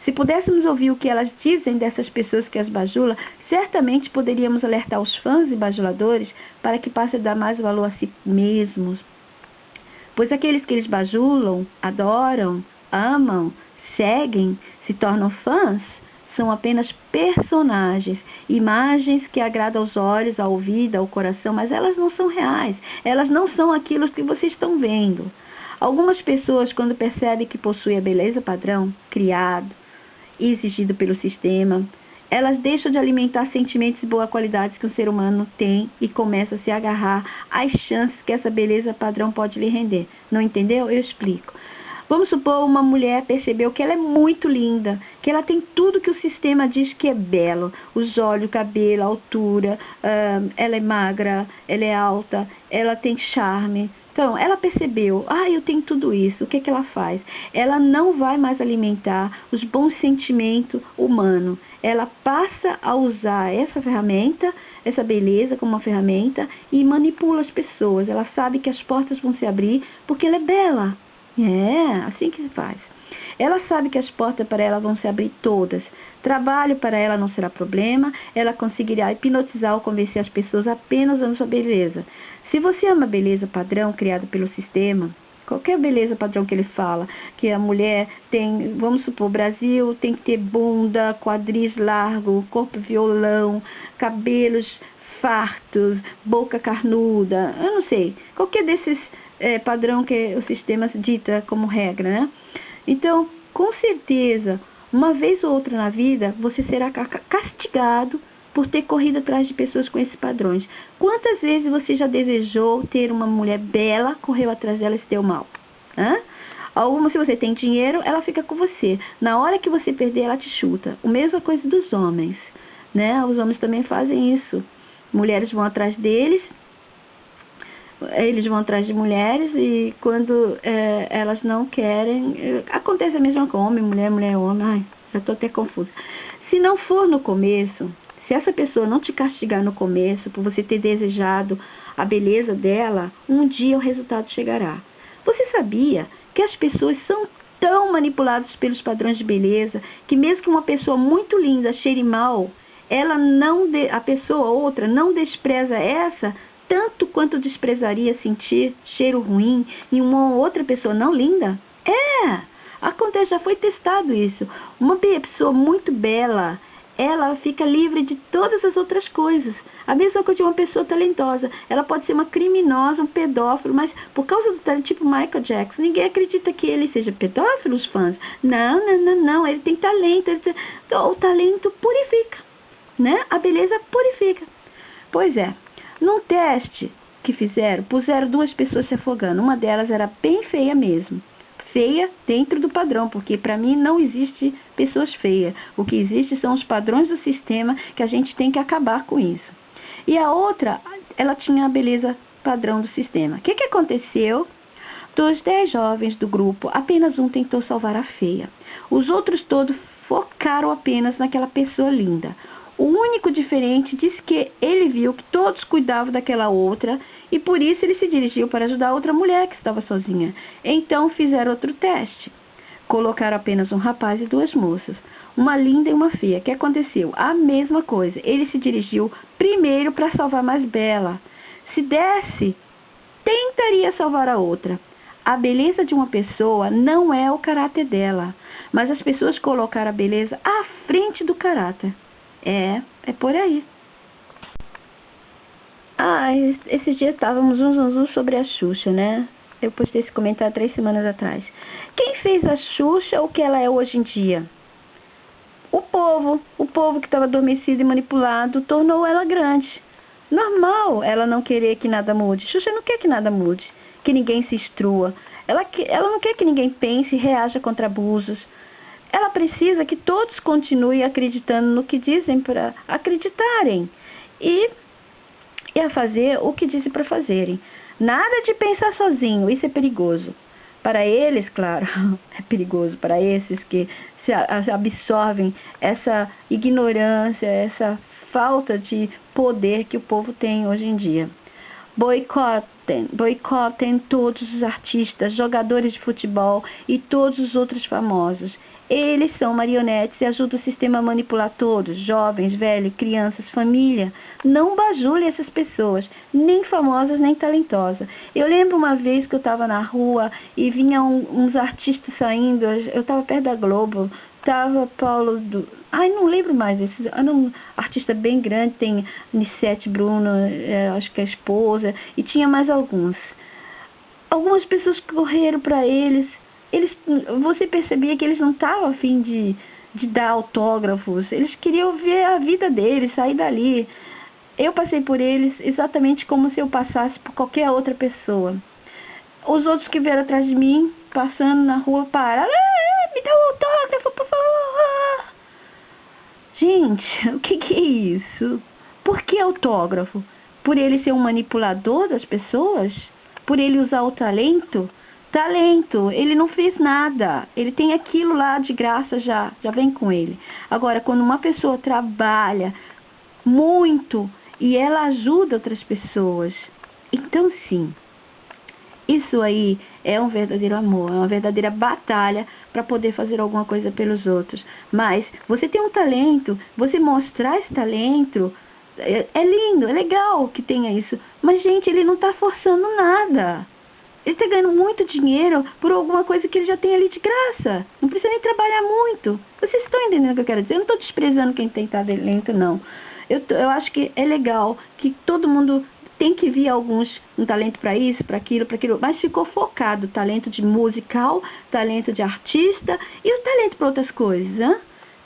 Se pudéssemos ouvir o que elas dizem dessas pessoas que as bajulam, certamente poderíamos alertar os fãs e bajuladores para que passem a dar mais valor a si mesmos. Pois aqueles que eles bajulam, adoram, amam, seguem, se tornam fãs, são apenas personagens, imagens que agradam aos olhos, ao ouvido, ao coração, mas elas não são reais, elas não são aquilo que vocês estão vendo. Algumas pessoas, quando percebem que possuem a beleza padrão, criado e exigido pelo sistema, elas deixam de alimentar sentimentos e boas qualidades que o ser humano tem e começam a se agarrar às chances que essa beleza padrão pode lhe render. Não entendeu? Eu explico. Vamos supor uma mulher percebeu que ela é muito linda, que ela tem tudo que o sistema diz que é belo. Os olhos, o cabelo, a altura, ela é magra, ela é alta, ela tem charme. Então, ela percebeu, eu tenho tudo isso. O que ela faz? Ela não vai mais alimentar os bons sentimentos humanos. Ela passa a usar essa ferramenta, essa beleza como uma ferramenta e manipula as pessoas. Ela sabe que as portas vão se abrir porque ela é bela. É, assim que se faz. Ela sabe que as portas para ela vão se abrir todas. Trabalho para ela não será problema. Ela conseguirá hipnotizar ou convencer as pessoas apenas usando sua beleza. Se você ama a beleza padrão criada pelo sistema, qualquer beleza padrão que ele fala, que a mulher tem, vamos supor, o Brasil tem que ter bunda, quadris largo, corpo violão, cabelos fartos, boca carnuda, eu não sei, qualquer desses padrão que o sistema dita como regra, né? Então, com certeza, uma vez ou outra na vida, você será castigado por ter corrido atrás de pessoas com esses padrões. Quantas vezes você já desejou ter uma mulher bela, correu atrás dela e se deu mal? Alguma, se você tem dinheiro, ela fica com você. Na hora que você perder, ela te chuta. A mesma coisa dos homens, né? Os homens também fazem isso. Mulheres vão atrás deles, eles vão atrás de mulheres e quando elas não querem, acontece a mesma coisa, homem, mulher, mulher, homem, já estou até confusa. Se não for no começo, se essa pessoa não te castigar no começo, por você ter desejado a beleza dela, um dia o resultado chegará. Você sabia que as pessoas são tão manipuladas pelos padrões de beleza, que mesmo que uma pessoa muito linda cheire mal, a pessoa outra não despreza essa, tanto quanto desprezaria sentir cheiro ruim em uma outra pessoa não linda? Acontece, já foi testado isso. Uma pessoa muito bela, ela fica livre de todas as outras coisas. A mesma coisa de uma pessoa talentosa. Ela pode ser uma criminosa, um pedófilo, mas por causa do talento, tipo Michael Jackson, ninguém acredita que ele seja pedófilo, os fãs. Não, ele tem talento. O talento purifica, né? A beleza purifica. Pois é. Num teste que fizeram, puseram duas pessoas se afogando. Uma delas era bem feia mesmo. Feia dentro do padrão, porque para mim não existe pessoas feias. O que existe são os padrões do sistema que a gente tem que acabar com isso. E a outra, ela tinha a beleza padrão do sistema. O que aconteceu? Dos 10 jovens do grupo, apenas um tentou salvar a feia. Os outros todos focaram apenas naquela pessoa linda. O único diferente disse que ele viu que todos cuidavam daquela outra e por isso ele se dirigiu para ajudar a outra mulher que estava sozinha. Então fizeram outro teste. Colocaram apenas um rapaz e duas moças, uma linda e uma feia. O que aconteceu? A mesma coisa. Ele se dirigiu primeiro para salvar a mais bela. Se desse, tentaria salvar a outra. A beleza de uma pessoa não é o caráter dela, mas as pessoas colocaram a beleza à frente do caráter. É por aí. Esses dias estávamos sobre a Xuxa, né? Eu postei esse comentário 3 semanas atrás. Quem fez a Xuxa o que ela é hoje em dia? O povo que estava adormecido e manipulado tornou ela grande. Normal ela não querer que nada mude. Xuxa não quer que nada mude. que ninguém se instrua. Ela não quer que ninguém pense e reaja contra abusos. Ela precisa que todos continuem acreditando no que dizem para acreditarem e a fazer o que dizem para fazerem. Nada de pensar sozinho, isso é perigoso. Para eles, claro, é perigoso para esses que se absorvem essa ignorância, essa falta de poder que o povo tem hoje em dia. Boicotem todos os artistas, jogadores de futebol e todos os outros famosos. Eles são marionetes e ajudam o sistema a manipular todos, jovens, velhos, crianças, família. Não bajule essas pessoas, nem famosas, nem talentosas. Eu lembro uma vez que eu estava na rua e vinha uns artistas saindo, eu estava perto da Globo, estava Paulo não lembro mais, era um artista bem grande, tem Nissete Bruno, acho que é a esposa, e tinha mais alguns. Algumas pessoas correram para eles. Você percebia que eles não estavam a fim de dar autógrafos, eles queriam ver a vida deles, sair dali. Eu passei por eles exatamente como se eu passasse por qualquer outra pessoa. Os outros que vieram atrás de mim, passando na rua, pararam, me dá um autógrafo, por favor. Gente, o que é isso? Por que autógrafo? Por ele ser um manipulador das pessoas? Por ele usar o talento? Talento, ele não fez nada, ele tem aquilo lá de graça, já vem com ele. Agora, quando uma pessoa trabalha muito e ela ajuda outras pessoas, então sim, isso aí é um verdadeiro amor, é uma verdadeira batalha para poder fazer alguma coisa pelos outros. Mas você tem um talento, você mostrar esse talento, é lindo, é legal que tenha isso, mas gente, ele não está forçando nada. Ele está ganhando muito dinheiro por alguma coisa que ele já tem ali de graça. Não precisa nem trabalhar muito. Vocês estão entendendo o que eu quero dizer? Eu não estou desprezando quem tem talento, não. Eu acho que é legal que todo mundo tem que vir um talento para isso, para aquilo, mas ficou focado. Talento de musical, talento de artista e o talento para outras coisas. Hein?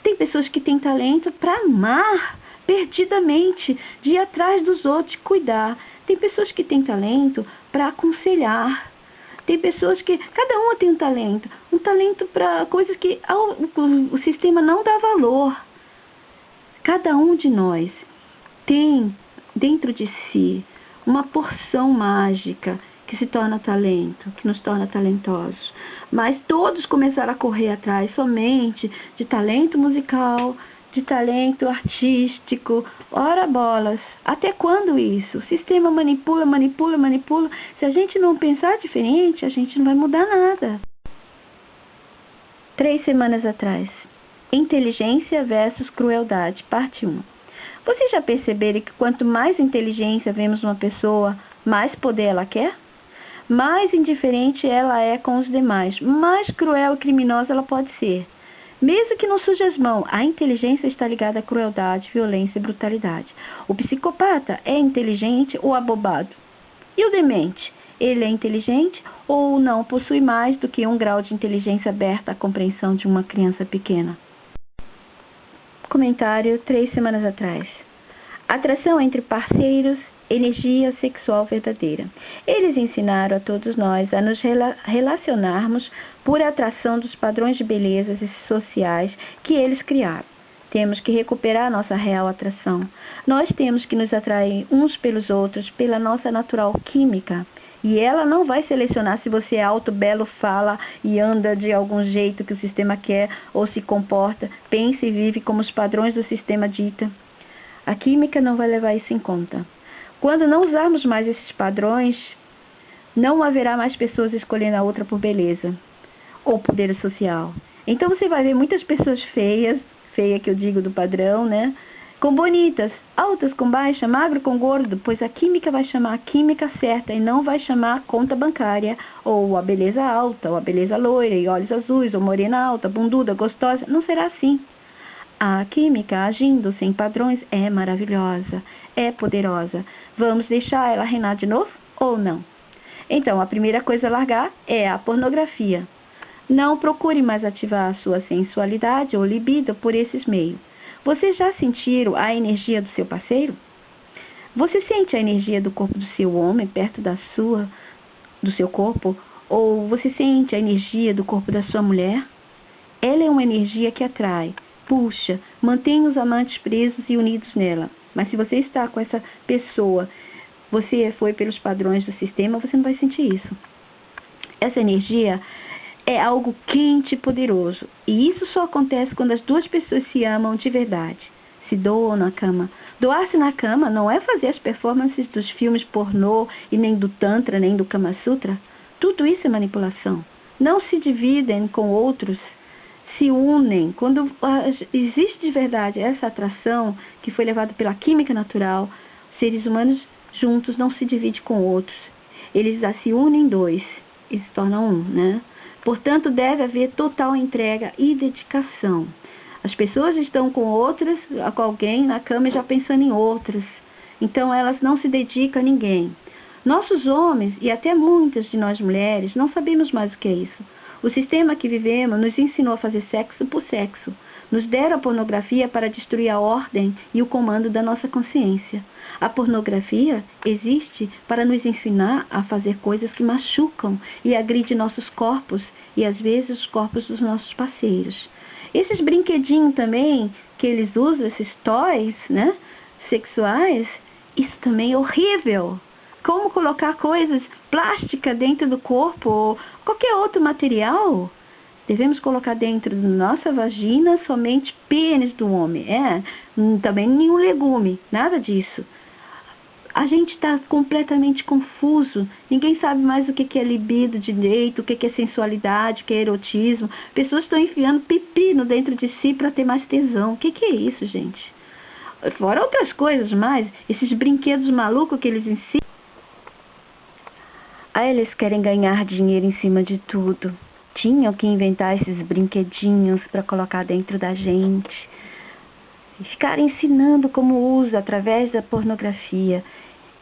Tem pessoas que têm talento para amar perdidamente, de ir atrás dos outros, de cuidar. Tem pessoas que têm talento para aconselhar. Tem pessoas que, cada uma tem um talento para coisas que o sistema não dá valor. Cada um de nós tem dentro de si uma porção mágica que se torna talento, que nos torna talentosos. Mas todos começaram a correr atrás somente de talento musical, de talento artístico. Ora bolas, até quando isso? O sistema manipula. Se a gente não pensar diferente, a gente não vai mudar nada. 3 semanas atrás, inteligência versus crueldade, parte 1. Vocês já perceberam que quanto mais inteligência vemos numa pessoa, mais poder ela quer? Mais indiferente ela é com os demais, mais cruel e criminosa ela pode ser. Mesmo que não suje as mãos, a inteligência está ligada à crueldade, violência e brutalidade. O psicopata é inteligente ou abobado? E o demente? Ele é inteligente ou não possui mais do que 1 grau de inteligência aberta à compreensão de uma criança pequena? Comentário 3 semanas atrás. Atração entre parceiros, energia sexual verdadeira. Eles ensinaram a todos nós a nos relacionarmos por atração dos padrões de beleza sociais que eles criaram. Temos que recuperar nossa real atração. Nós temos que nos atrair uns pelos outros pela nossa natural química. E ela não vai selecionar se você é alto, belo, fala e anda de algum jeito que o sistema quer ou se comporta, pensa e vive como os padrões do sistema dita. A química não vai levar isso em conta. Quando não usarmos mais esses padrões, não haverá mais pessoas escolhendo a outra por beleza ou poder social. Então você vai ver muitas pessoas feias, feia que eu digo do padrão, né? Com bonitas, altas com baixa, magro com gordo, pois a química vai chamar a química certa e não vai chamar a conta bancária, ou a beleza alta, ou a beleza loira e olhos azuis, ou morena alta, bunduda, gostosa. Não será assim. A química agindo sem padrões é maravilhosa, é poderosa. Vamos deixar ela reinar de novo ou não? Então, a primeira coisa a largar é a pornografia. Não procure mais ativar a sua sensualidade ou libido por esses meios. Vocês já sentiram a energia do seu parceiro? Você sente a energia do corpo do seu homem perto da sua, do seu corpo? Ou você sente a energia do corpo da sua mulher? Ela é uma energia que atrai, puxa, mantém os amantes presos e unidos nela. Mas se você está com essa pessoa, você foi pelos padrões do sistema, você não vai sentir isso. Essa energia é algo quente e poderoso. E isso só acontece quando as duas pessoas se amam de verdade. Se doam na cama. Doar-se na cama não é fazer as performances dos filmes pornô e nem do Tantra, nem do Kama Sutra. Tudo isso é manipulação. Não se dividem com outros, se unem. Quando existe de verdade essa atração que foi levada pela química natural, seres humanos juntos não se dividem com outros. Eles se unem em dois e se tornam um, né? Portanto, deve haver total entrega e dedicação. As pessoas estão com outras, com alguém na cama já pensando em outras. Então, elas não se dedicam a ninguém. Nossos homens, e até muitas de nós mulheres, não sabemos mais o que é isso. O sistema que vivemos nos ensinou a fazer sexo por sexo. Nos deram a pornografia para destruir a ordem e o comando da nossa consciência. A pornografia existe para nos ensinar a fazer coisas que machucam e agridem nossos corpos e às vezes os corpos dos nossos parceiros. Esses brinquedinhos também que eles usam, esses toys, né, sexuais, isso também é horrível. Como colocar coisas plásticas dentro do corpo ou qualquer outro material? Devemos colocar dentro da nossa vagina somente pênis do homem. Também nenhum legume, nada disso. A gente está completamente confuso. Ninguém sabe mais o que é libido direito, o que é sensualidade, o que é erotismo. Pessoas estão enfiando pepino dentro de si para ter mais tesão. O que é isso, gente? Fora outras coisas mais, esses brinquedos malucos que eles ensinam. Eles querem ganhar dinheiro em cima de tudo. Tinham que inventar esses brinquedinhos para colocar dentro da gente. E ficar ensinando como usa através da pornografia.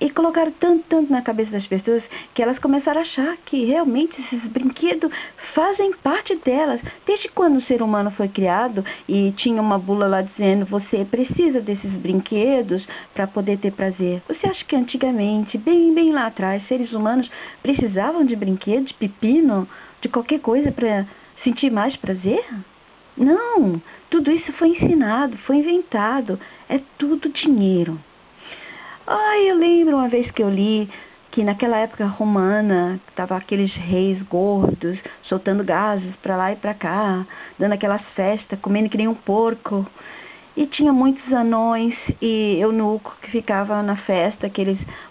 E colocaram tanto na cabeça das pessoas que elas começaram a achar que realmente esses brinquedos fazem parte delas. Desde quando o ser humano foi criado e tinha uma bula lá dizendo você precisa desses brinquedos para poder ter prazer. Você acha que antigamente, bem lá atrás, seres humanos precisavam de brinquedos, de pepino, de qualquer coisa para sentir mais prazer? Não, tudo isso foi ensinado, foi inventado, é tudo dinheiro. Eu lembro uma vez que eu li que naquela época romana, estavam aqueles reis gordos, soltando gases para lá e para cá, dando aquelas festas, comendo que nem um porco. E tinha muitos anões e eunucos que ficavam na festa,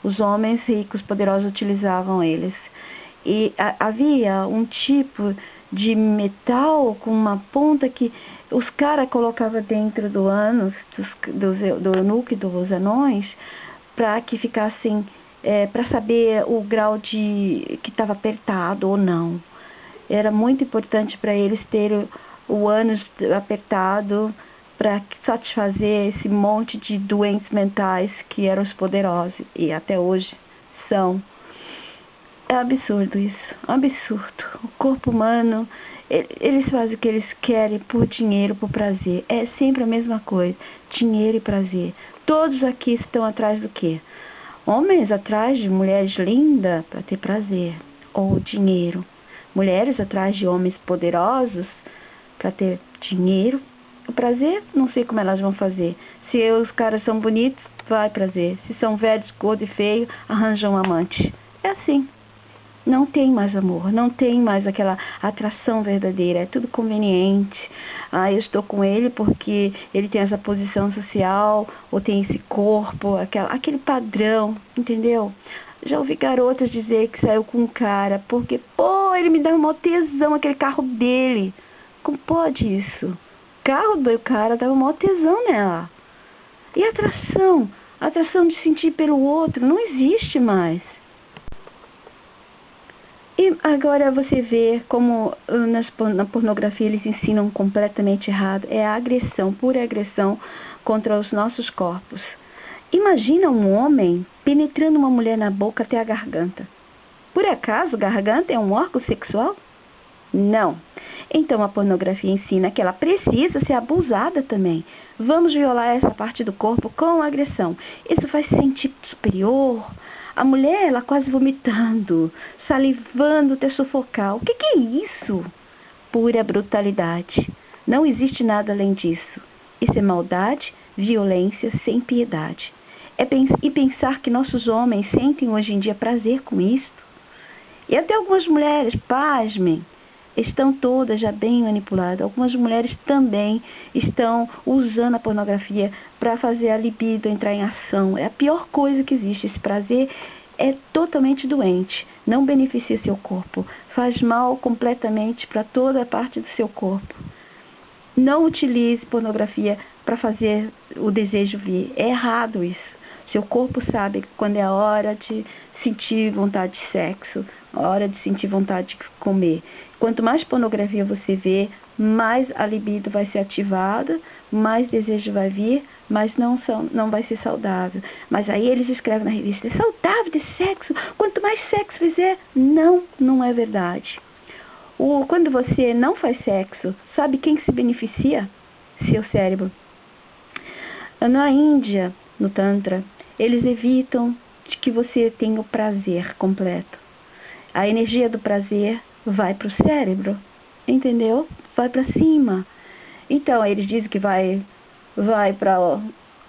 os homens ricos, poderosos, utilizavam eles. E havia um tipo de metal com uma ponta que os caras colocavam dentro do ânus, do eunuco e dos anões, para que ficassem, para saber o grau de que estava apertado ou não. Era muito importante para eles terem o ânus apertado para satisfazer esse monte de doentes mentais que eram os poderosos e até hoje são. É absurdo isso, absurdo. O corpo humano, eles fazem o que eles querem por dinheiro, por prazer. É sempre a mesma coisa, dinheiro e prazer. Todos aqui estão atrás do quê? Homens atrás de mulheres lindas para ter prazer, ou dinheiro. Mulheres atrás de homens poderosos para ter dinheiro. O prazer, não sei como elas vão fazer. Se os caras são bonitos, vai prazer. Se são velhos, gordos e feios, arranjam um amante. É assim. Não tem mais amor, não tem mais aquela atração verdadeira, é tudo conveniente. Eu estou com ele porque ele tem essa posição social, ou tem esse corpo, aquele padrão, entendeu? Já ouvi garotas dizer que saiu com um cara porque, ele me dá uma tesão, aquele carro dele. Como pode isso? O carro do cara dava uma tesão nela. E a atração de sentir pelo outro, não existe mais. E agora você vê como na pornografia eles ensinam completamente errado. É a agressão, pura agressão contra os nossos corpos. Imagina um homem penetrando uma mulher na boca até a garganta. Por acaso, garganta é um órgão sexual? Não. Então a pornografia ensina que ela precisa ser abusada também. Vamos violar essa parte do corpo com agressão. Isso faz se sentir superior. A mulher, ela quase vomitando, salivando até sufocar. O que é isso? Pura brutalidade. Não existe nada além disso. Isso é maldade, violência, sem piedade. E pensar que nossos homens sentem hoje em dia prazer com isso. E até algumas mulheres, pasmem, estão todas já bem manipuladas. Algumas mulheres também estão usando a pornografia para fazer a libido entrar em ação. É a pior coisa que existe. Esse prazer é totalmente doente. Não beneficia seu corpo. Faz mal completamente para toda a parte do seu corpo. Não utilize pornografia para fazer o desejo vir. É errado isso. Seu corpo sabe quando é a hora de sentir vontade de sexo, a hora de sentir vontade de comer. Quanto mais pornografia você vê, mais a libido vai ser ativada, mais desejo vai vir, mas não vai ser saudável. Mas aí eles escrevem na revista, é saudável de sexo, quanto mais sexo fizer. Não, não é verdade. Quando você não faz sexo, sabe quem que se beneficia? Seu cérebro. Na Índia, no Tantra, eles evitam de que você tenha o prazer completo. A energia do prazer vai para o cérebro, entendeu? Vai para cima. Então, eles dizem que vai para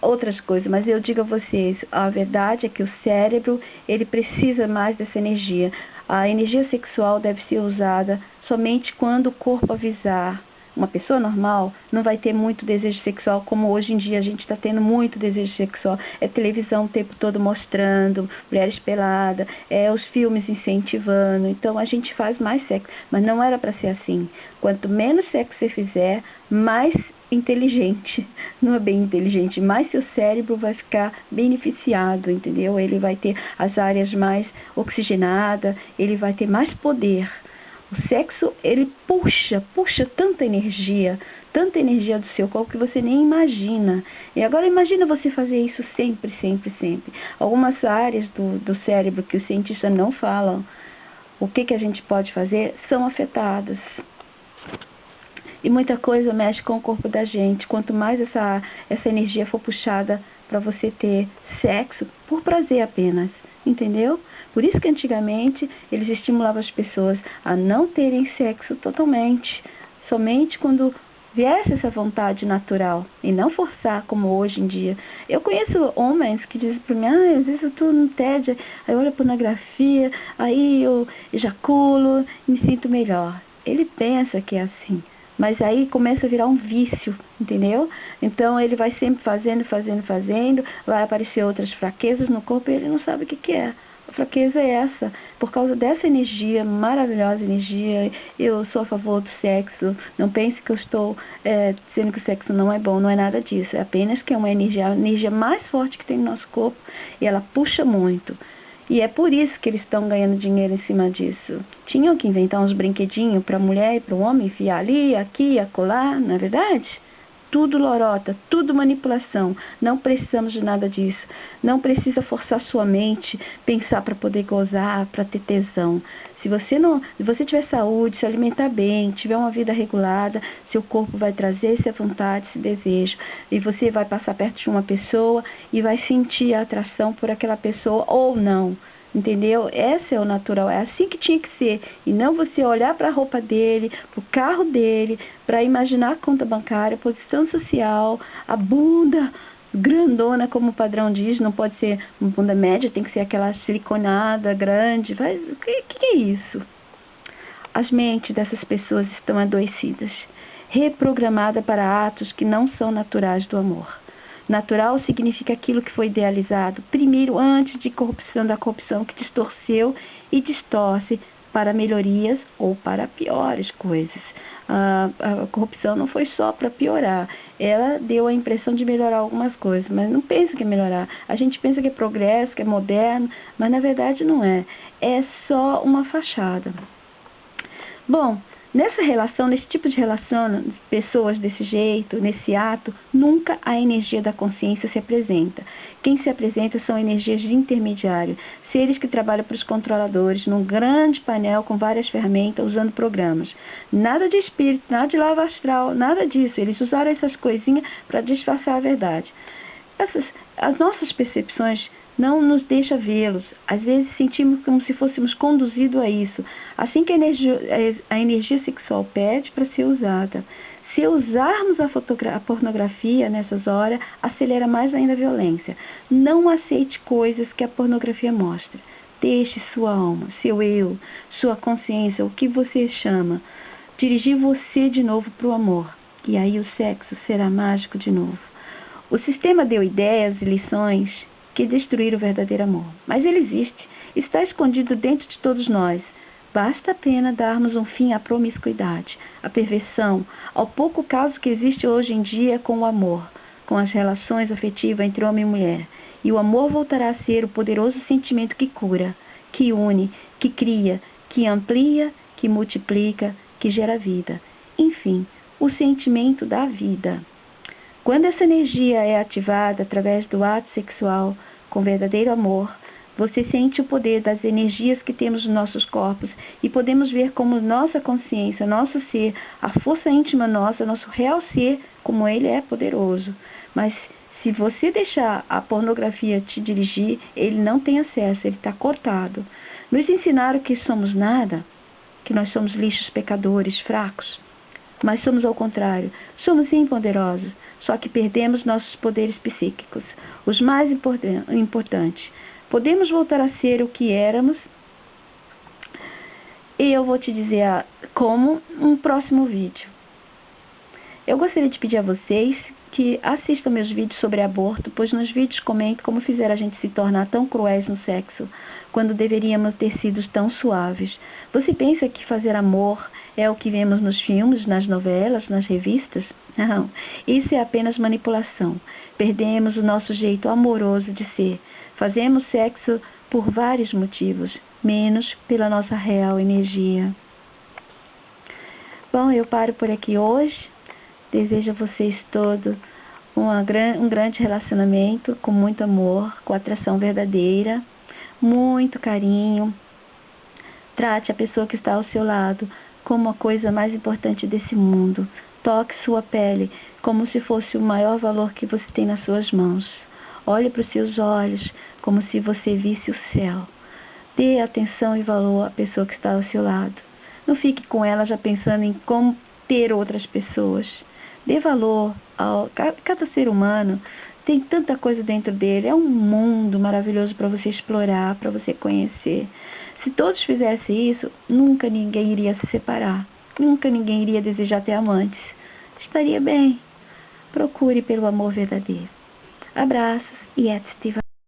outras coisas, mas eu digo a vocês, a verdade é que o cérebro, ele precisa mais dessa energia. A energia sexual deve ser usada somente quando o corpo avisar. Uma pessoa normal não vai ter muito desejo sexual, como hoje em dia a gente está tendo muito desejo sexual. É televisão o tempo todo mostrando, mulheres peladas, os filmes incentivando. Então a gente faz mais sexo, mas não era para ser assim. Quanto menos sexo você fizer, mais inteligente, não é bem inteligente, mais seu cérebro vai ficar beneficiado, entendeu? Ele vai ter as áreas mais oxigenadas, ele vai ter mais poder. O sexo, ele puxa tanta energia do seu corpo que você nem imagina. E agora imagina você fazer isso sempre, sempre, sempre. Algumas áreas do cérebro que os cientistas não falam, o que a gente pode fazer, são afetadas. E muita coisa mexe com o corpo da gente. Quanto mais essa energia for puxada para você ter sexo, por prazer apenas, entendeu? Por isso que antigamente eles estimulavam as pessoas a não terem sexo totalmente, somente quando viesse essa vontade natural e não forçar como hoje em dia. Eu conheço homens que dizem para mim, às vezes eu estou no tédio, aí eu olho a pornografia, aí eu ejaculo e me sinto melhor. Ele pensa que é assim. Mas aí começa a virar um vício, entendeu? Então ele vai sempre fazendo, vai aparecer outras fraquezas no corpo e ele não sabe o que é. A fraqueza é essa. Por causa dessa energia, maravilhosa energia, eu sou a favor do sexo. Não pense que eu estou dizendo que o sexo não é bom, não é nada disso. É apenas que é uma energia, a energia mais forte que tem no nosso corpo e ela puxa muito. E é por isso que eles estão ganhando dinheiro em cima disso. Tinham que inventar uns brinquedinhos para a mulher e para o homem, enfiar ali, aqui, acolá, não é verdade? Tudo lorota, tudo manipulação. Não precisamos de nada disso. Não precisa forçar sua mente, pensar para poder gozar, para ter tesão. Se você tiver saúde, se alimentar bem, tiver uma vida regulada, seu corpo vai trazer essa vontade, esse desejo. E você vai passar perto de uma pessoa e vai sentir a atração por aquela pessoa ou não. Entendeu? Esse é o natural, é assim que tinha que ser. E não você olhar para a roupa dele, para o carro dele, para imaginar a conta bancária, a posição social, a bunda grandona, como o padrão diz, não pode ser uma bunda média, tem que ser aquela siliconada, grande. O que é isso? As mentes dessas pessoas estão adoecidas, reprogramadas para atos que não são naturais do amor. Natural significa aquilo que foi idealizado primeiro, antes de da corrupção que distorceu e distorce para melhorias ou para piores coisas. A corrupção não foi só para piorar, ela deu a impressão de melhorar algumas coisas, mas não pensa que é melhorar. A gente pensa que é progresso, que é moderno, mas na verdade não é. É só uma fachada. Bom, nessa relação, nesse tipo de relação, pessoas desse jeito, nesse ato, nunca a energia da consciência se apresenta. Quem se apresenta são energias de intermediário, seres que trabalham para os controladores, num grande painel com várias ferramentas, usando programas. Nada de espírito, nada de lava astral, nada disso. Eles usaram essas coisinhas para disfarçar a verdade. As nossas percepções não nos deixa vê-los. Às vezes sentimos como se fôssemos conduzidos a isso, assim que a energia sexual pede para ser usada. Se usarmos a pornografia nessas horas, acelera mais ainda a violência. Não aceite coisas que a pornografia mostra. Deixe sua alma, seu eu, sua consciência, o que você chama, dirigir você de novo para o amor. E aí o sexo será mágico de novo. O sistema deu ideias e lições que destruíram o verdadeiro amor. Mas ele existe, está escondido dentro de todos nós. Basta apenas darmos um fim à promiscuidade, à perversão, ao pouco caso que existe hoje em dia com o amor, com as relações afetivas entre homem e mulher. E o amor voltará a ser o poderoso sentimento que cura, que une, que cria, que amplia, que multiplica, que gera vida. Enfim, o sentimento da vida. Quando essa energia é ativada através do ato sexual com verdadeiro amor, você sente o poder das energias que temos nos nossos corpos e podemos ver como nossa consciência, nosso ser, a força íntima nossa, nosso real ser, como ele é poderoso. Mas se você deixar a pornografia te dirigir, ele não tem acesso, ele está cortado. Nos ensinaram que somos nada, que nós somos lixos pecadores, fracos. Mas somos ao contrário, somos sim poderosos, só que perdemos nossos poderes psíquicos, os mais importantes. Podemos voltar a ser o que éramos, e eu vou te dizer como um próximo vídeo. Eu gostaria de pedir a vocês que assistam meus vídeos sobre aborto, pois nos vídeos comento como fizeram a gente se tornar tão cruéis no sexo, quando deveríamos ter sido tão suaves. Você pensa que fazer amor é o que vemos nos filmes, nas novelas, nas revistas? Não, isso é apenas manipulação. Perdemos o nosso jeito amoroso de ser. Fazemos sexo por vários motivos, menos pela nossa real energia. Bom, eu paro por aqui hoje. Desejo a vocês todos um grande relacionamento com muito amor, com atração verdadeira, muito carinho. Trate a pessoa que está ao seu lado como a coisa mais importante desse mundo. Toque sua pele como se fosse o maior valor que você tem nas suas mãos. Olhe para os seus olhos como se você visse o céu. Dê atenção e valor à pessoa que está ao seu lado. Não fique com ela já pensando em como ter outras pessoas. Dê valor a cada ser humano. Tem tanta coisa dentro dele. É um mundo maravilhoso para você explorar, para você conhecer. Se todos fizessem isso, nunca ninguém iria se separar. Nunca ninguém iria desejar ter amantes. Estaria bem. Procure pelo amor verdadeiro. Abraços e et